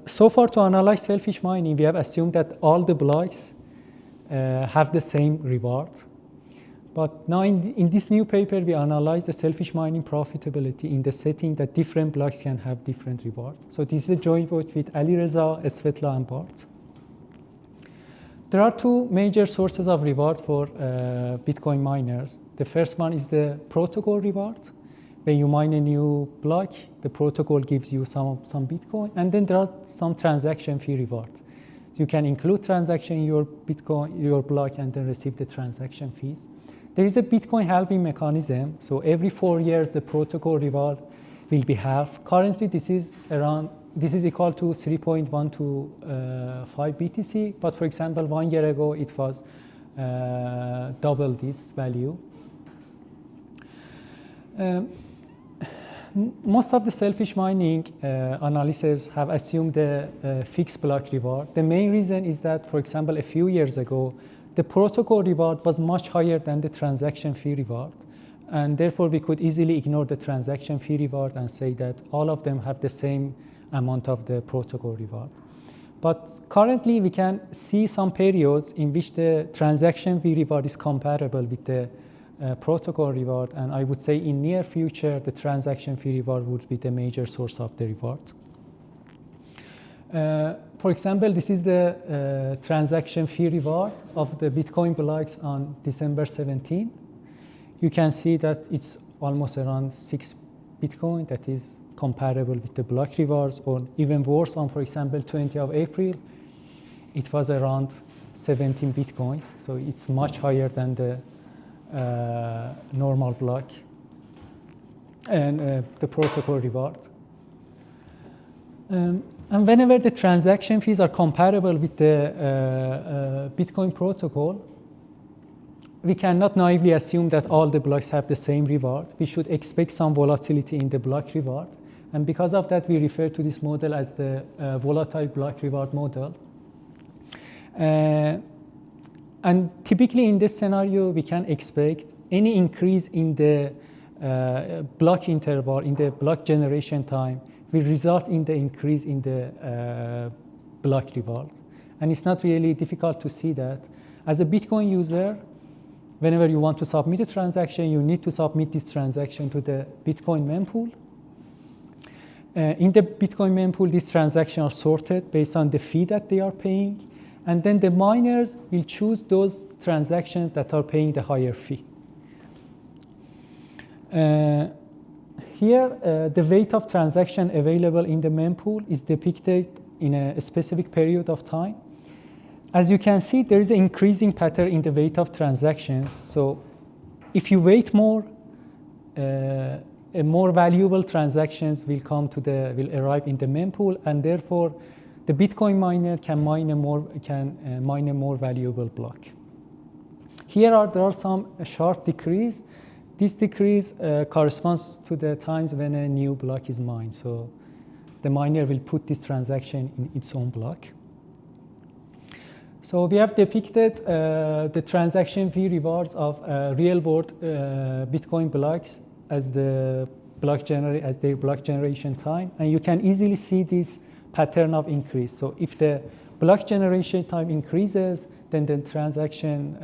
So far, to analyze selfish mining, we have assumed that all the blocks have the same reward. But now in this new paper, we analyze the selfish mining profitability in the setting that different blocks can have different rewards. So this is a joint vote with Ali Reza, Svetla, and Bart. There are two major sources of reward for Bitcoin miners. The first one is the protocol reward. When you mine a new block, the protocol gives you some Bitcoin, and then there are some transaction fee reward. You can include transaction in your Bitcoin, your block, and then receive the transaction fees. There is a Bitcoin halving mechanism. So every 4 years, the protocol reward will be halved. Currently, this is equal to 3.125 BTC. But for example, 1 year ago, it was double this value. Most of the selfish mining analyses have assumed the fixed block reward. The main reason is that, for example, a few years ago, the protocol reward was much higher than the transaction fee reward. And therefore, we could easily ignore the transaction fee reward and say that all of them have the same amount of the protocol reward. But currently, we can see some periods in which the transaction fee reward is comparable with the protocol reward. And I would say in near future, the transaction fee reward would be the major source of the reward. For example, this is the transaction fee reward of the Bitcoin blocks on December 17. You can see that it's almost around 6 Bitcoin. That is comparable with the block rewards, or even worse on, for example, 20 of April. It was around 17 Bitcoins. So it's much higher than the normal block and the protocol reward. And whenever the transaction fees are comparable with the Bitcoin protocol, we cannot naively assume that all the blocks have the same reward. We should expect some volatility in the block reward. And because of that, we refer to this model as the volatile block reward model. And typically in this scenario, we can expect any increase in the block interval, in the block generation time, will result in the increase in the block reward. And it's not really difficult to see that. As a Bitcoin user, whenever you want to submit a transaction, you need to submit this transaction to the Bitcoin mempool. In the Bitcoin mempool, these transactions are sorted based on the fee that they are paying. And then the miners will choose those transactions that are paying the higher fee. Here, the weight of transaction available in the mempool is depicted in a specific period of time. As you can see, there is an increasing pattern in the weight of transactions. So if you wait more, more valuable transactions will arrive in the mempool, and therefore the Bitcoin miner can mine a more valuable block. There are some sharp decrease. This decrease corresponds to the times when a new block is mined. So the miner will put this transaction in its own block. So we have depicted the transaction fee rewards of real-world Bitcoin blocks as their block generation time, and you can easily see this pattern of increase. So if the block generation time increases, then the transaction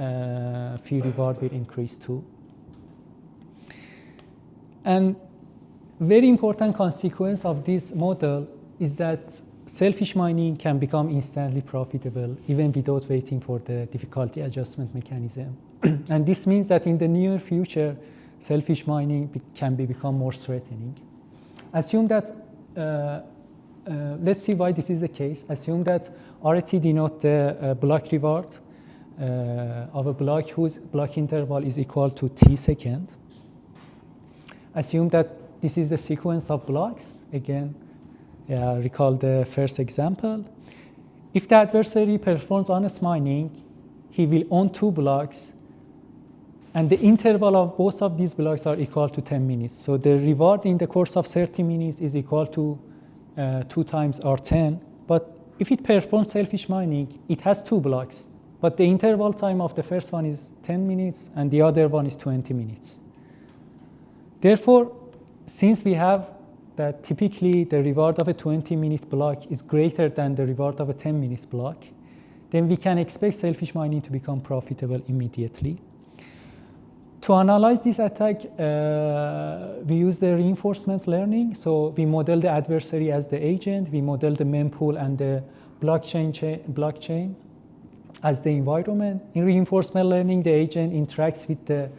fee reward will increase too. And very important consequence of this model is that selfish mining can become instantly profitable even without waiting for the difficulty adjustment mechanism. And this means that in the near future, selfish mining can become more threatening. Assume that, let's see why this is the case. Assume that RT denotes the block reward of a block whose block interval is equal to t second. Assume that this is the sequence of blocks. Again, recall the first example. If the adversary performs honest mining, he will own 2 blocks, and the interval of both of these blocks are equal to 10 minutes. So the reward in the course of 30 minutes is equal to 2 times R10. But if it performs selfish mining, it has 2 blocks, but the interval time of the first one is 10 minutes and the other one is 20 minutes. Therefore, since we have that typically the reward of a 20-minute block is greater than the reward of a 10-minute block, then we can expect selfish mining to become profitable immediately. To analyze this attack, we use the reinforcement learning. So we model the adversary as the agent, we model the mempool and the blockchain as the environment. In reinforcement learning, the agent interacts with the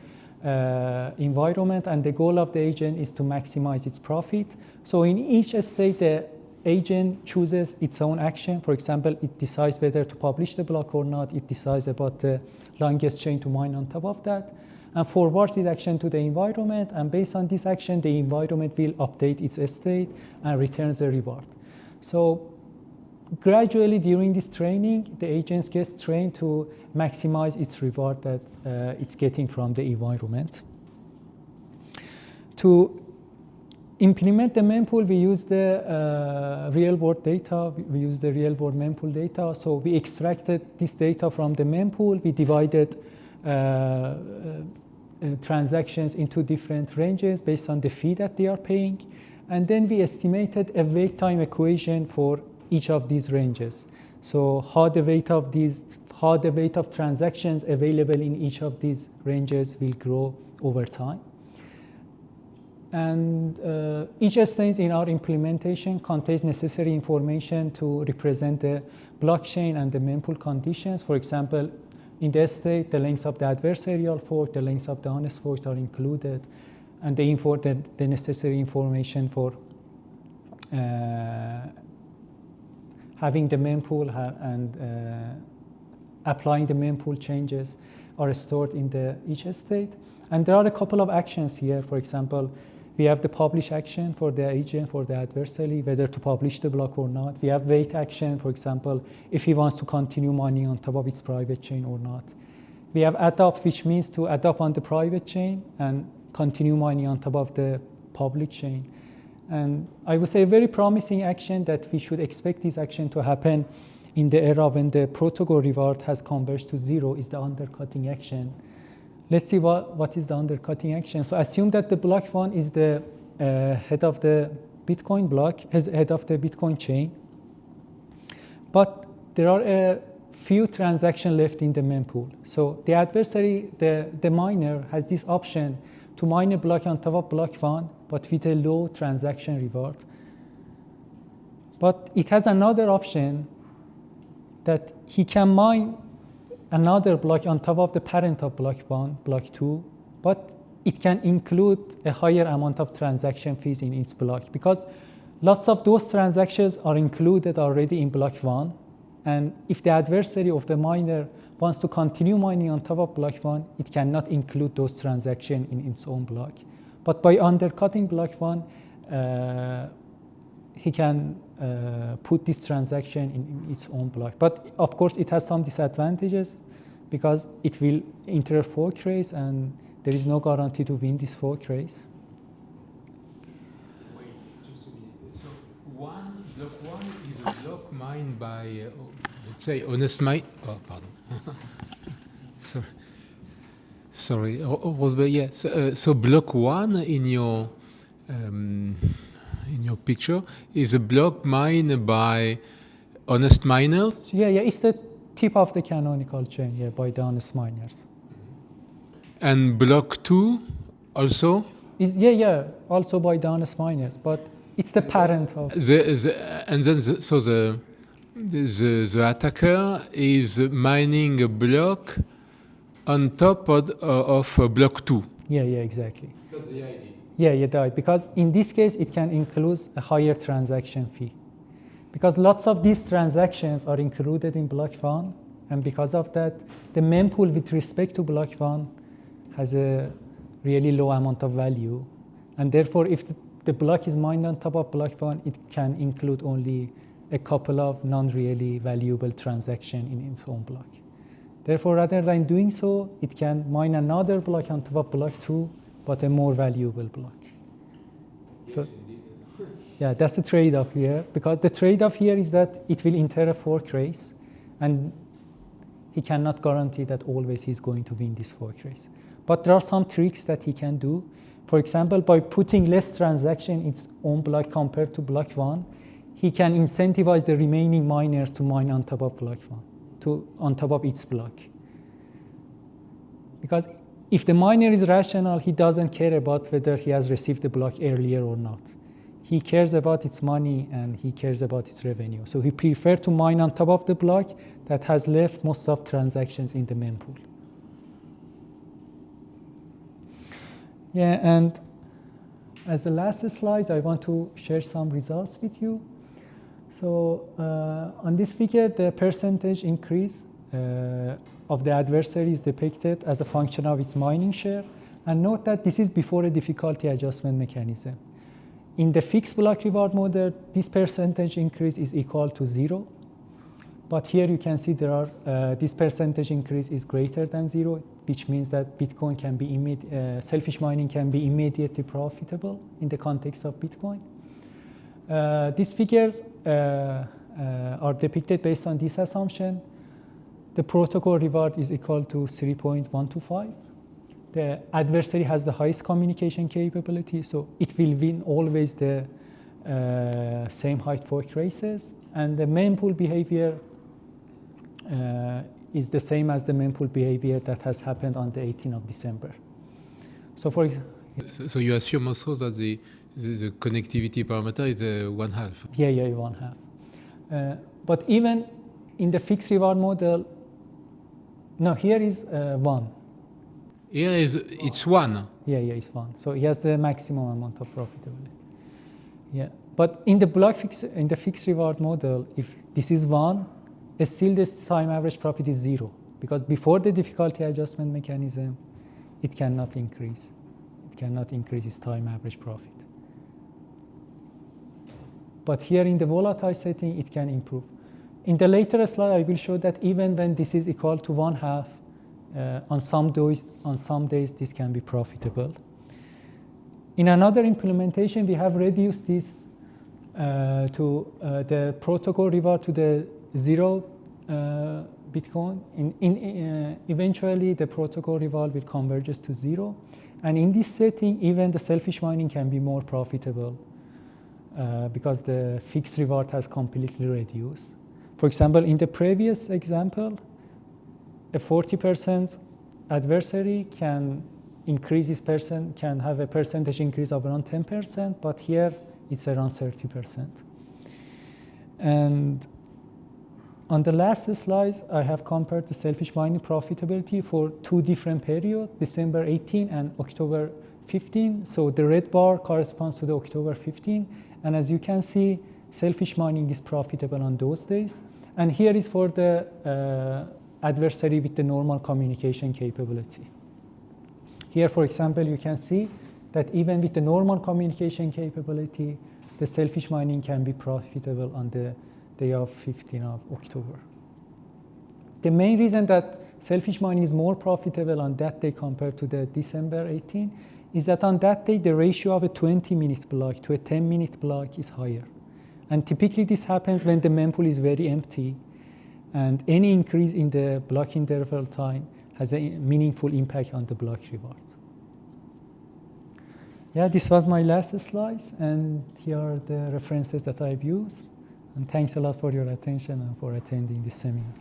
environment, and the goal of the agent is to maximize its profit. So in each state, the agent chooses its own action. For example, it decides whether to publish the block or not. It decides about the longest chain to mine on top of that, and forwards its action to the environment. And based on this action, the environment will update its state and returns the reward. So gradually during this training, the agent gets trained to maximize its reward that it's getting from the environment. To implement the mempool, we use the real-world data. We use the real-world mempool data. So we extracted this data from the mempool. We divided transactions into different ranges based on the fee that they are paying. And then we estimated a wait time equation for each of these ranges. So how the weight of transactions available in each of these ranges will grow over time. And each stage in our implementation contains necessary information to represent the blockchain and the mempool conditions. For example, in the state, the lengths of the adversarial fork, the lengths of the honest forks are included, and the necessary information for having the mempool and applying the mempool changes are stored in each state. And there are a couple of actions here. For example, we have the publish action for the agent, for the adversary, whether to publish the block or not. We have wait action, for example, if he wants to continue mining on top of its private chain or not. We have adopt, which means to adopt on the private chain and continue mining on top of the public chain. And I would say a very promising action that we should expect this action to happen in the era when the protocol reward has converged to 0 is the undercutting action. Let's see what is the undercutting action. So assume that the block 1 is the head of the Bitcoin block, head of the Bitcoin chain. But there are a few transactions left in the mempool. So the adversary, the miner, has this option to mine a block on top of block 1, but with a low transaction reward. But it has another option that he can mine another block on top of the parent of block 1, block 2, but it can include a higher amount of transaction fees in each block, because lots of those transactions are included already in block 1. And if the adversary of the miner wants to continue mining on top of block 1, it cannot include those transactions in its own block. But by undercutting block 1, he can put this transaction in its own block. But of course, it has some disadvantages because it will enter a fork race, and there is no guarantee to win this fork race. Wait, just a minute. So block one is a block mined by, let's say, honest mine. Oh, pardon. Sorry, Roozbeh, yeah. So block 1 in your picture is a block mined by honest miners? Yeah, it's the tip of the canonical chain, by the honest miners. And block 2 also? Is also by the honest miners, but It's the parent of. And then the attacker is mining a block on top of block 2. Yeah, exactly. That's the idea. Yeah, because in this case, it can include a higher transaction fee. Because lots of these transactions are included in block 1, and because of that, the mempool with respect to block 1 has a really low amount of value. And therefore, if the block is mined on top of block 1, it can include only a couple of non-really valuable transactions in its own block. Therefore, rather than doing so, it can mine another block on top of block 2, but a more valuable block. So, yeah, that's the trade-off here. Because the trade-off here is that it will enter a fork race, and he cannot guarantee that always he's going to win this fork race. But there are some tricks that he can do. For example, by putting less transaction in its own block compared to block 1, he can incentivize the remaining miners to mine on top of block 1, on top of its block. Because if the miner is rational, he doesn't care about whether he has received the block earlier or not. He cares about its money and he cares about its revenue. So he prefers to mine on top of the block that has left most of transactions in the mempool. Yeah, and as the last slide, I want to share some results with you. So on this figure, the percentage increase of the adversary is depicted as a function of its mining share. And note that this is before a difficulty adjustment mechanism. In the fixed block reward model, this percentage increase is equal to 0. But here you can see this percentage increase is greater than 0, which means that Bitcoin can be selfish mining can be immediately profitable in the context of Bitcoin. These figures are depicted based on this assumption. The protocol reward is equal to 3.125. The adversary has the highest communication capability, so it will win always the same height fork races. And the mempool behavior is the same as the mempool behavior that has happened on the 18th of December. So for example, so you assume also that the connectivity parameter is 1/2. Yeah, 1/2. But even in the fixed reward model, no, here is 1. Here it's 1. Yeah, it's 1. So he has the maximum amount of profitability. Yeah, but in the fixed reward model, if this is 1, still this time average profit is 0, because before the difficulty adjustment mechanism, it cannot increase. It cannot increase its time average profit. But here in the volatile setting, it can improve. In the later slide, I will show that even when this is equal to 1/2, on some days this can be profitable. In another implementation, we have reduced this to the protocol reward to the 0 Bitcoin. Eventually, the protocol reward will converge to 0. And in this setting, even the selfish mining can be more profitable because the fixed reward has completely reduced. For example, in the previous example, a 40% adversary can have a percentage increase of around 10%, but here it's around 30%. And on the last slide, I have compared the selfish mining profitability for 2 different periods, December 18 and October 15. So the red bar corresponds to the October 15. And as you can see, selfish mining is profitable on those days. And here is for the adversary with the normal communication capability. Here, for example, you can see that even with the normal communication capability, the selfish mining can be profitable on the day of 15th of October. The main reason that selfish mining is more profitable on that day compared to the December 18 is that on that day, the ratio of a 20-minute block to a 10-minute block is higher. And typically this happens when the mempool is very empty, and any increase in the block interval time has a meaningful impact on the block reward. Yeah, this was my last slide, and here are the references that I've used. And thanks a lot for your attention and for attending this seminar.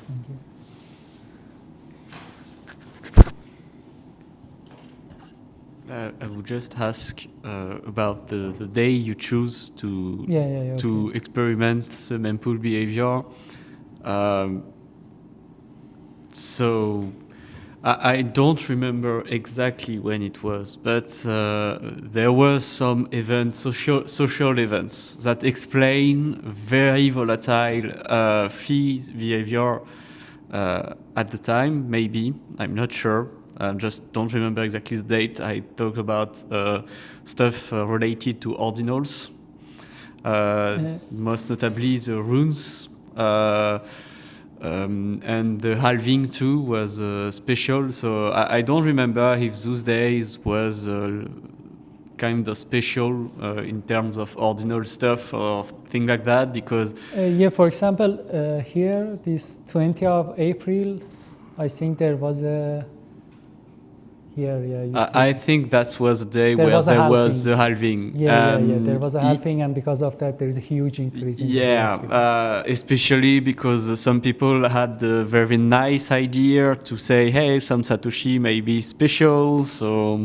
Thank you. I would just ask about the day you choose to to experiment the mempool behavior. So I don't remember exactly when it was, but there were some events, social events that explain very volatile fee behavior at the time. Maybe, I'm not sure. I just don't remember exactly the date. I talk about stuff related to ordinals, most notably the runes. And the halving too was special, so I don't remember if those days was kind of special in terms of ordinal stuff or thing like that, because yeah, for example, here, this 20th of April, I think there was a, here, yeah, you see. I think that was the day There where was a there halving. was the halving. Yeah, there was a halving, and because of that, there is a huge increase in the behavior. Especially because some people had the very nice idea to say, hey, some Satoshi may be special, so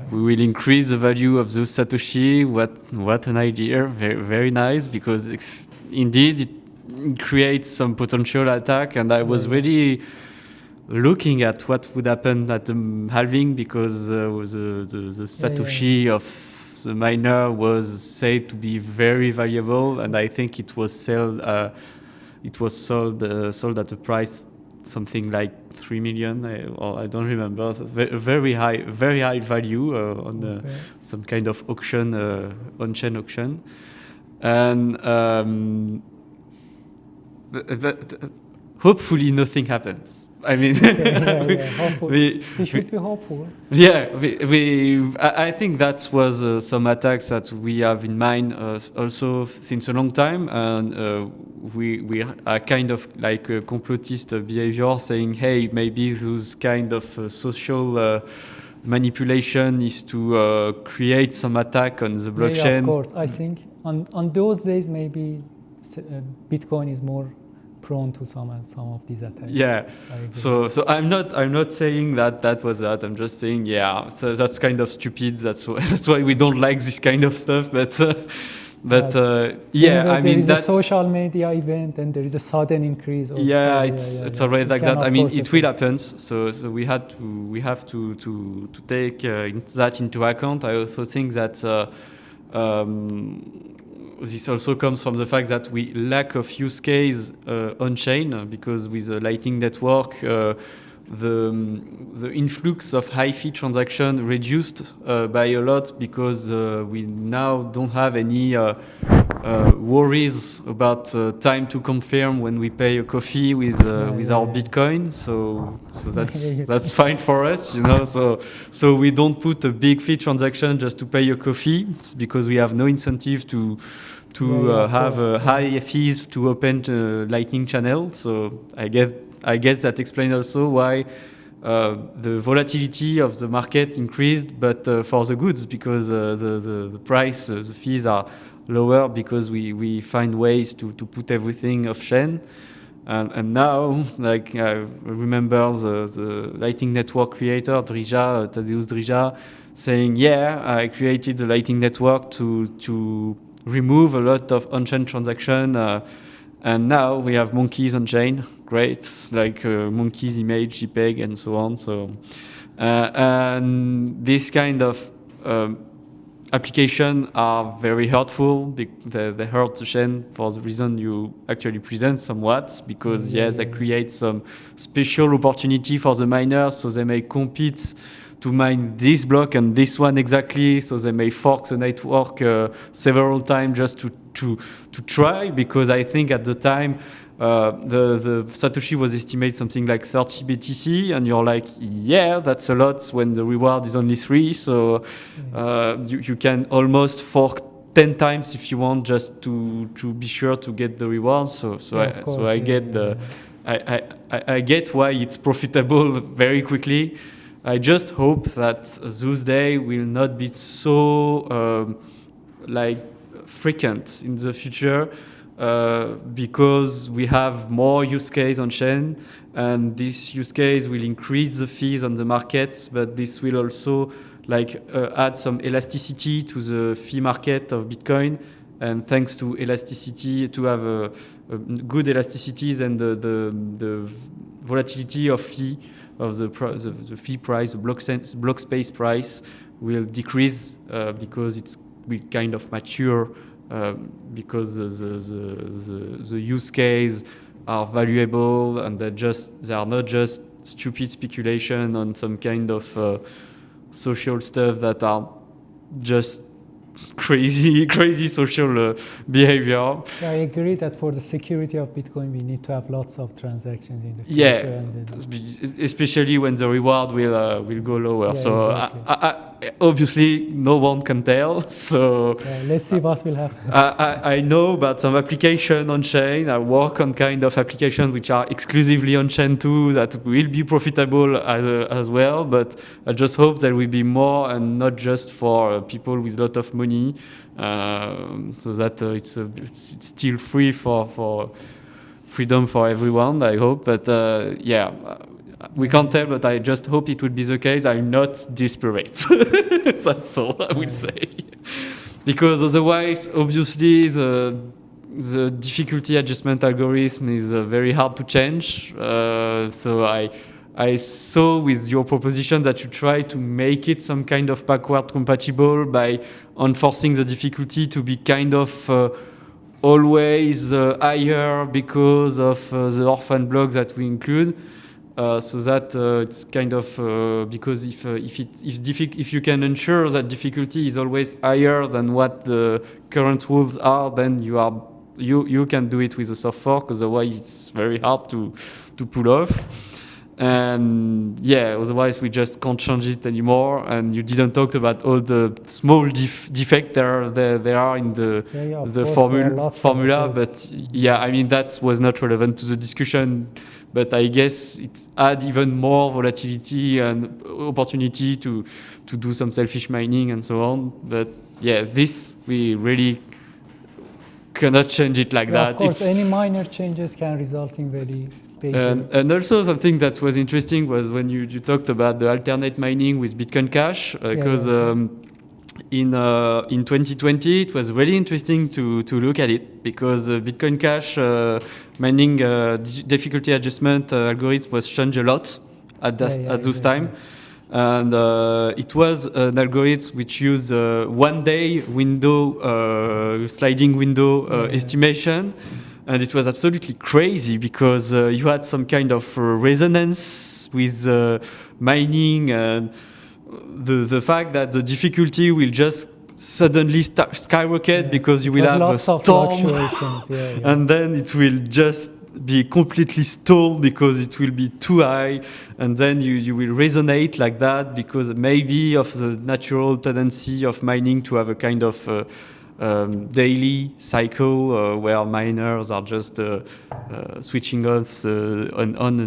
we will increase the value of those Satoshi. What an idea, very, very nice, because indeed it creates some potential attack, and I was really looking at what would happen at the halving, because the Satoshi of the miner was said to be very valuable, and I think it was sold at a price something like 3 million, or I don't remember. Very high value on some kind of auction, on-chain auction, and but hopefully nothing happens. I mean, we should be hopeful. Yeah, I think that was some attacks that we have in mind also since a long time, and we are kind of like a complotist behavior, saying, hey, maybe those kind of social manipulation is to create some attack on the blockchain. Yeah, of course. I think on those days maybe Bitcoin is more prone to some of these attacks. Yeah. So I'm not saying that was that. I'm just saying, yeah, so that's kind of stupid. That's why we don't like this kind of stuff. But yeah, I mean, there is a social media event and there is a sudden increase. Yeah, it's already like that. I mean, it will happen. So we have to take that into account. I also think that this also comes from the fact that we lack of use case on-chain, because with the Lightning Network, the influx of high fee transaction reduced by a lot, because we now don't have any worries about time to confirm when we pay a coffee with our Bitcoin. So that's fine for us, you know. So we don't put a big fee transaction just to pay a coffee, because we have no incentive to have high fees to open the Lightning channel. So I guess that explains also why the volatility of the market increased, but for the goods, because the price, the fees are lower, because we find ways to put everything off-chain. And now, like, I remember the Lightning Network creator, Tadeusz Drija, saying, yeah, I created the Lightning Network to remove a lot of on-chain transaction, and now we have monkeys on-chain, great, like monkeys image, JPEG, and so on. So, and this kind of applications are very hurtful. They hurt the chain for the reason you actually present somewhat, because they create some special opportunity for the miners, so they may compete to mine this block and this one exactly, so they may fork the network several times just to try, because I think at the time the Satoshi was estimated something like 30 BTC, and you're like, yeah, that's a lot when the reward is only 3, so you can almost fork 10 times if you want, just to be sure to get the reward. I get why it's profitable very quickly. I just hope that those days will not be so frequent in the future, because we have more use case on chain, and this use case will increase the fees on the markets, but this will also add some elasticity to the fee market of Bitcoin, and thanks to elasticity, to have a good elasticities, and the volatility of fee of the fee price, the block space price will decrease because it will kind of mature, because the use case are valuable, and they are not just stupid speculation on some kind of social stuff that are just crazy social behavior. I agree that for the security of Bitcoin, we need to have lots of transactions in the future. Yeah, and then, especially when the reward will go lower. Yeah, So exactly. obviously, no one can tell. So let's see what will happen. I know about some application on chain. I work on kind of applications which are exclusively on chain too, that will be profitable as well. But I just hope there will be more, and not just for people with a lot of money, so that it's still free for freedom for everyone, I hope. But yeah, we can't tell, but I just hope it would be the case. I'm not desperate. That's all I will say. Because otherwise, obviously, the difficulty adjustment algorithm is very hard to change. So I saw with your proposition that you try to make it some kind of backward compatible by enforcing the difficulty to be kind of always higher because of the orphan blocks that we include. So that it's kind of because if you can ensure that difficulty is always higher than what the current rules are, then you can do it with a soft fork. Otherwise, it's very hard to pull off. And yeah, otherwise we just can't change it anymore. And you didn't talk about all the small defects there are in the formula. But yeah, I mean that was not relevant to the discussion. But I guess it adds even more volatility and opportunity to do some selfish mining and so on. But yes, this we really cannot change it like that. Of course, any minor changes can result in very major. And also something that was interesting was when you talked about the alternate mining with Bitcoin Cash, because in 2020 it was really interesting to look at it, because Bitcoin Cash mining difficulty adjustment algorithm was changed a lot at those time. And it was an algorithm which used 1 day window, sliding window estimation. And it was absolutely crazy because you had some kind of resonance with mining, and the fact that the difficulty will just suddenly skyrocket because you will have a storm, and then it will just be completely stalled because it will be too high, and then you will resonate like that because maybe of the natural tendency of mining to have a kind of daily cycle where miners are just switching off on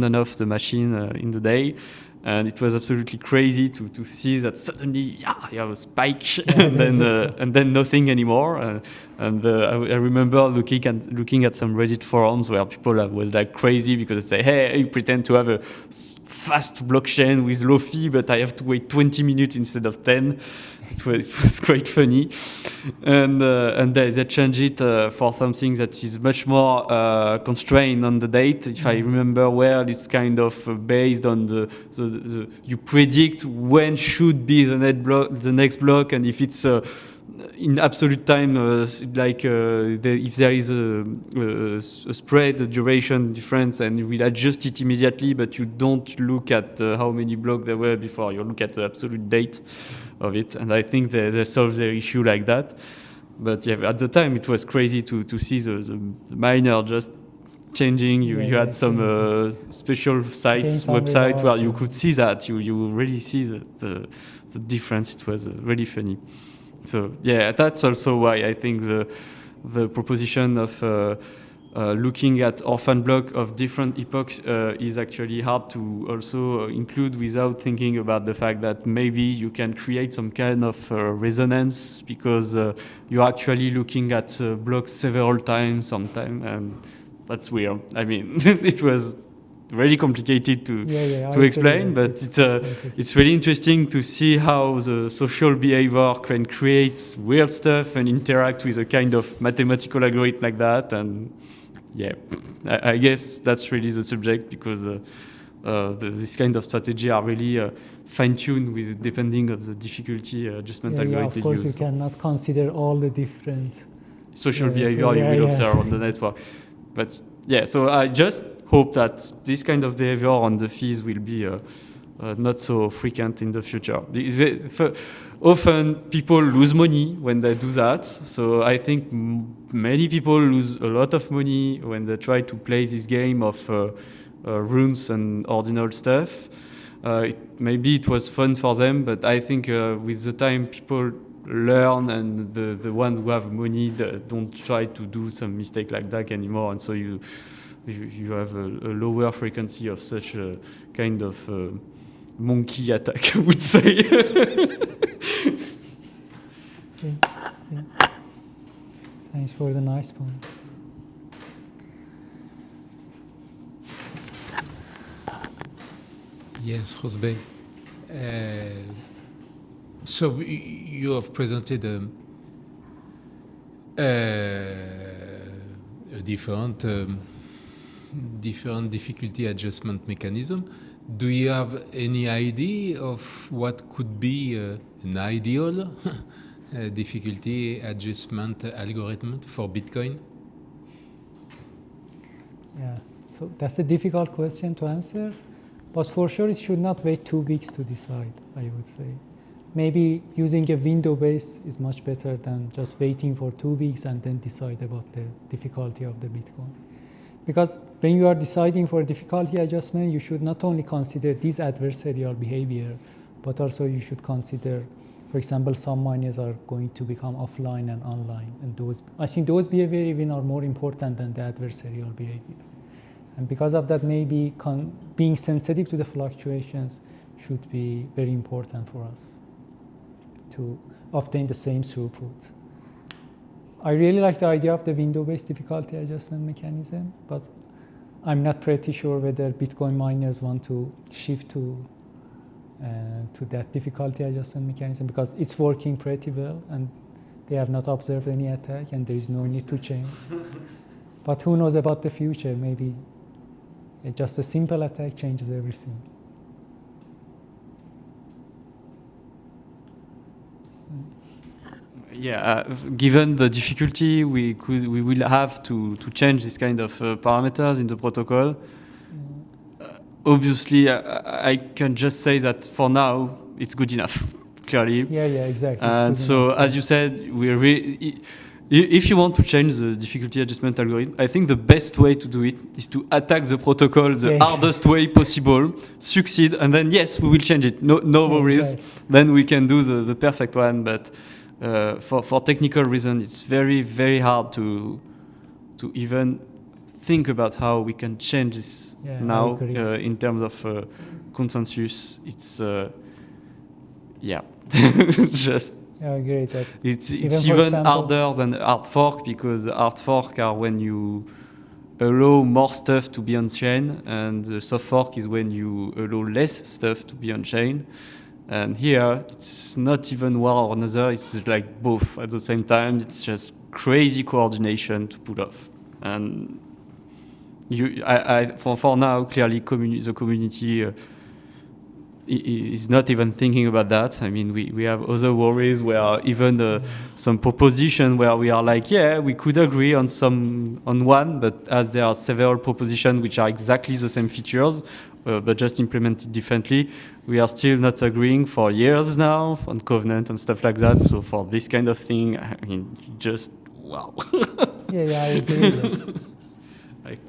and off the machine in the day. And it was absolutely crazy to see that suddenly, you have a spike, and then nothing anymore. And I remember looking at some Reddit forums where people was like crazy because they say, "Hey, you pretend to have a fast blockchain with low fee, but I have to wait 20 minutes instead of 10." It was quite funny, and they changed it for something that is much more constrained on the date. If I remember well, it's kind of based on the you predict when should be the next block, and if it's in absolute time, if there is a spread duration difference, and you will adjust it immediately, but you don't look at how many blocks there were before. You look at the absolute date of it, and I think they solved their issue like that. But yeah, at the time it was crazy to see the miner just changing. You had some special website where you could see that. You really see the difference. It was really funny. So yeah, that's also why I think the proposition of looking at orphan block of different epochs is actually hard to also include without thinking about the fact that maybe you can create some kind of resonance because you're actually looking at blocks several times sometime, and that's weird. I mean, it was really complicated to I explain, agree. but it's really interesting to see how the social behavior can create weird stuff and interact with a kind of mathematical algorithm like that. And yeah, I guess that's really the subject, because this kind of strategy are really fine-tuned with depending of the difficulty adjustment algorithm of course, used. you cannot consider all the different social behavior you will observe on the network. But yeah, so I just hope that this kind of behavior on the fees will be not so frequent in the future. Often people lose money when they do that. So I think many people lose a lot of money when they try to play this game of runes and ordinal stuff. Maybe it was fun for them, but I think with the time people learn, and the ones who have money don't try to do some mistake like that anymore, and so you have a lower frequency of such a kind of monkey attack, I would say. Thanks for the nice point. Yes, Roozbeh. So you have presented a different difficulty adjustment mechanism. Do you have any idea of what could be an ideal difficulty adjustment algorithm for Bitcoin? Yeah, so that's a difficult question to answer, but for sure it should not wait 2 weeks to decide, I would say. Maybe using a window base is much better than just waiting for 2 weeks and then decide about the difficulty of the Bitcoin. Because when you are deciding for difficulty adjustment, you should not only consider this adversarial behavior, but also you should consider, for example, some miners are going to become offline and online. And I think those behaviors even are more important than the adversarial behavior. And because of that, maybe being sensitive to the fluctuations should be very important for us to obtain the same throughput. I really like the idea of the window-based difficulty adjustment mechanism, but I'm not pretty sure whether Bitcoin miners want to shift to that difficulty adjustment mechanism, because it's working pretty well and they have not observed any attack and there is no need to change. But who knows about the future? Maybe just a simple attack changes everything. Yeah, given the difficulty we will have to change this kind of parameters in the protocol, obviously I can just say that for now it's good enough, clearly. Yeah, exactly. And so, as you said, if you want to change the difficulty adjustment algorithm, I think the best way to do it is to attack the protocol the hardest way possible, succeed, and then yes, we will change it. No worries. Exactly. Then we can do the perfect one. But for technical reasons, it's very, very hard to even think about how we can change this now in terms of consensus. It's just. I agree that it's even harder than hard fork, because hard fork are when you allow more stuff to be on chain, and the soft fork is when you allow less stuff to be on chain. And here it's not even one or another, it's like both at the same time. It's just crazy coordination to pull off. And for now, clearly the community is not even thinking about that. I mean, we have other worries where even some proposition where we are like, yeah, we could agree on one, but as there are several propositions which are exactly the same features, but just implemented differently, we are still not agreeing for years now on covenant and stuff like that. So for this kind of thing, I mean, just wow. Yeah, I agree with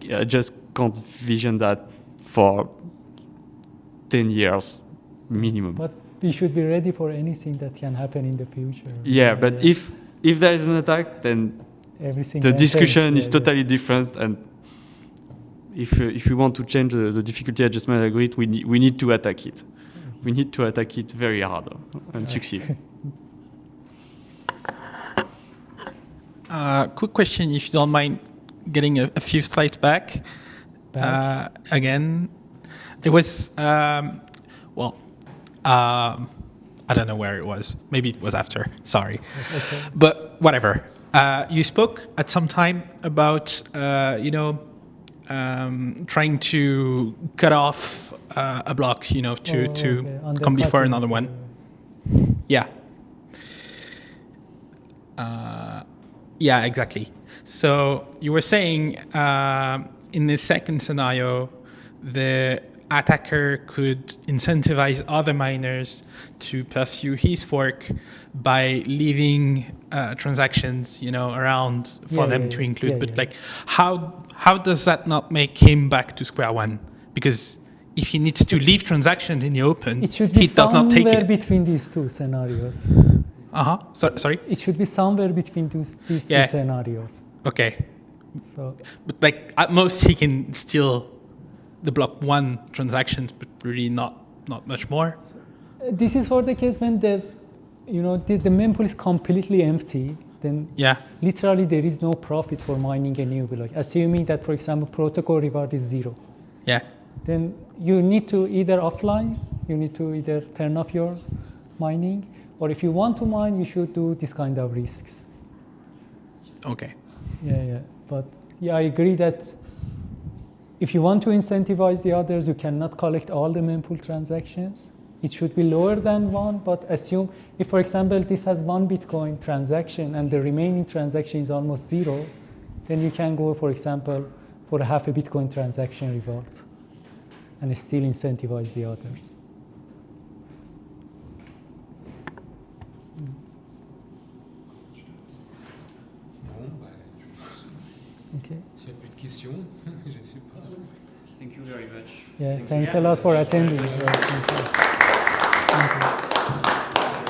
that. I just can't vision that for 10 years. Minimum. But we should be ready for anything that can happen in the future. Yeah, but if there is an attack, then the discussion is totally different. And if we want to change the difficulty adjustment algorithm, we need to attack it. We need to attack it very hard and succeed. Quick question, if you don't mind getting a few slides back. back? Again, it was, I don't know where it was. Maybe it was after, sorry. Okay. But whatever. You spoke at some time about, trying to cut off a block, to come before another one. Yeah. Yeah, exactly. So you were saying in the second scenario, the attacker could incentivize other miners to pursue his fork by leaving transactions, around for them to include. Like, how does that not make him back to square one? Because if he needs to leave transactions in the open, he does not take it. It should be somewhere between these two scenarios. Sorry? It should be somewhere between these two scenarios. Okay. So, but like at most he can steal the block one transactions, but really not much more. This is for the case when the mempool is completely empty. Then literally there is no profit for mining a new block. Assuming that, for example, protocol reward is 0. Yeah. Then you need to either turn off your mining, or if you want to mine, you should do this kind of risks. Okay. Yeah. But I agree that if you want to incentivize the others, you cannot collect all the mempool transactions. It should be lower than 1, but assume if, for example, this has 1 Bitcoin transaction and the remaining transaction is almost 0, then you can go, for example, for a half a Bitcoin transaction reward and still incentivize the others. Okay. Thank you very much. Yeah, thanks a lot for attending. Thank you.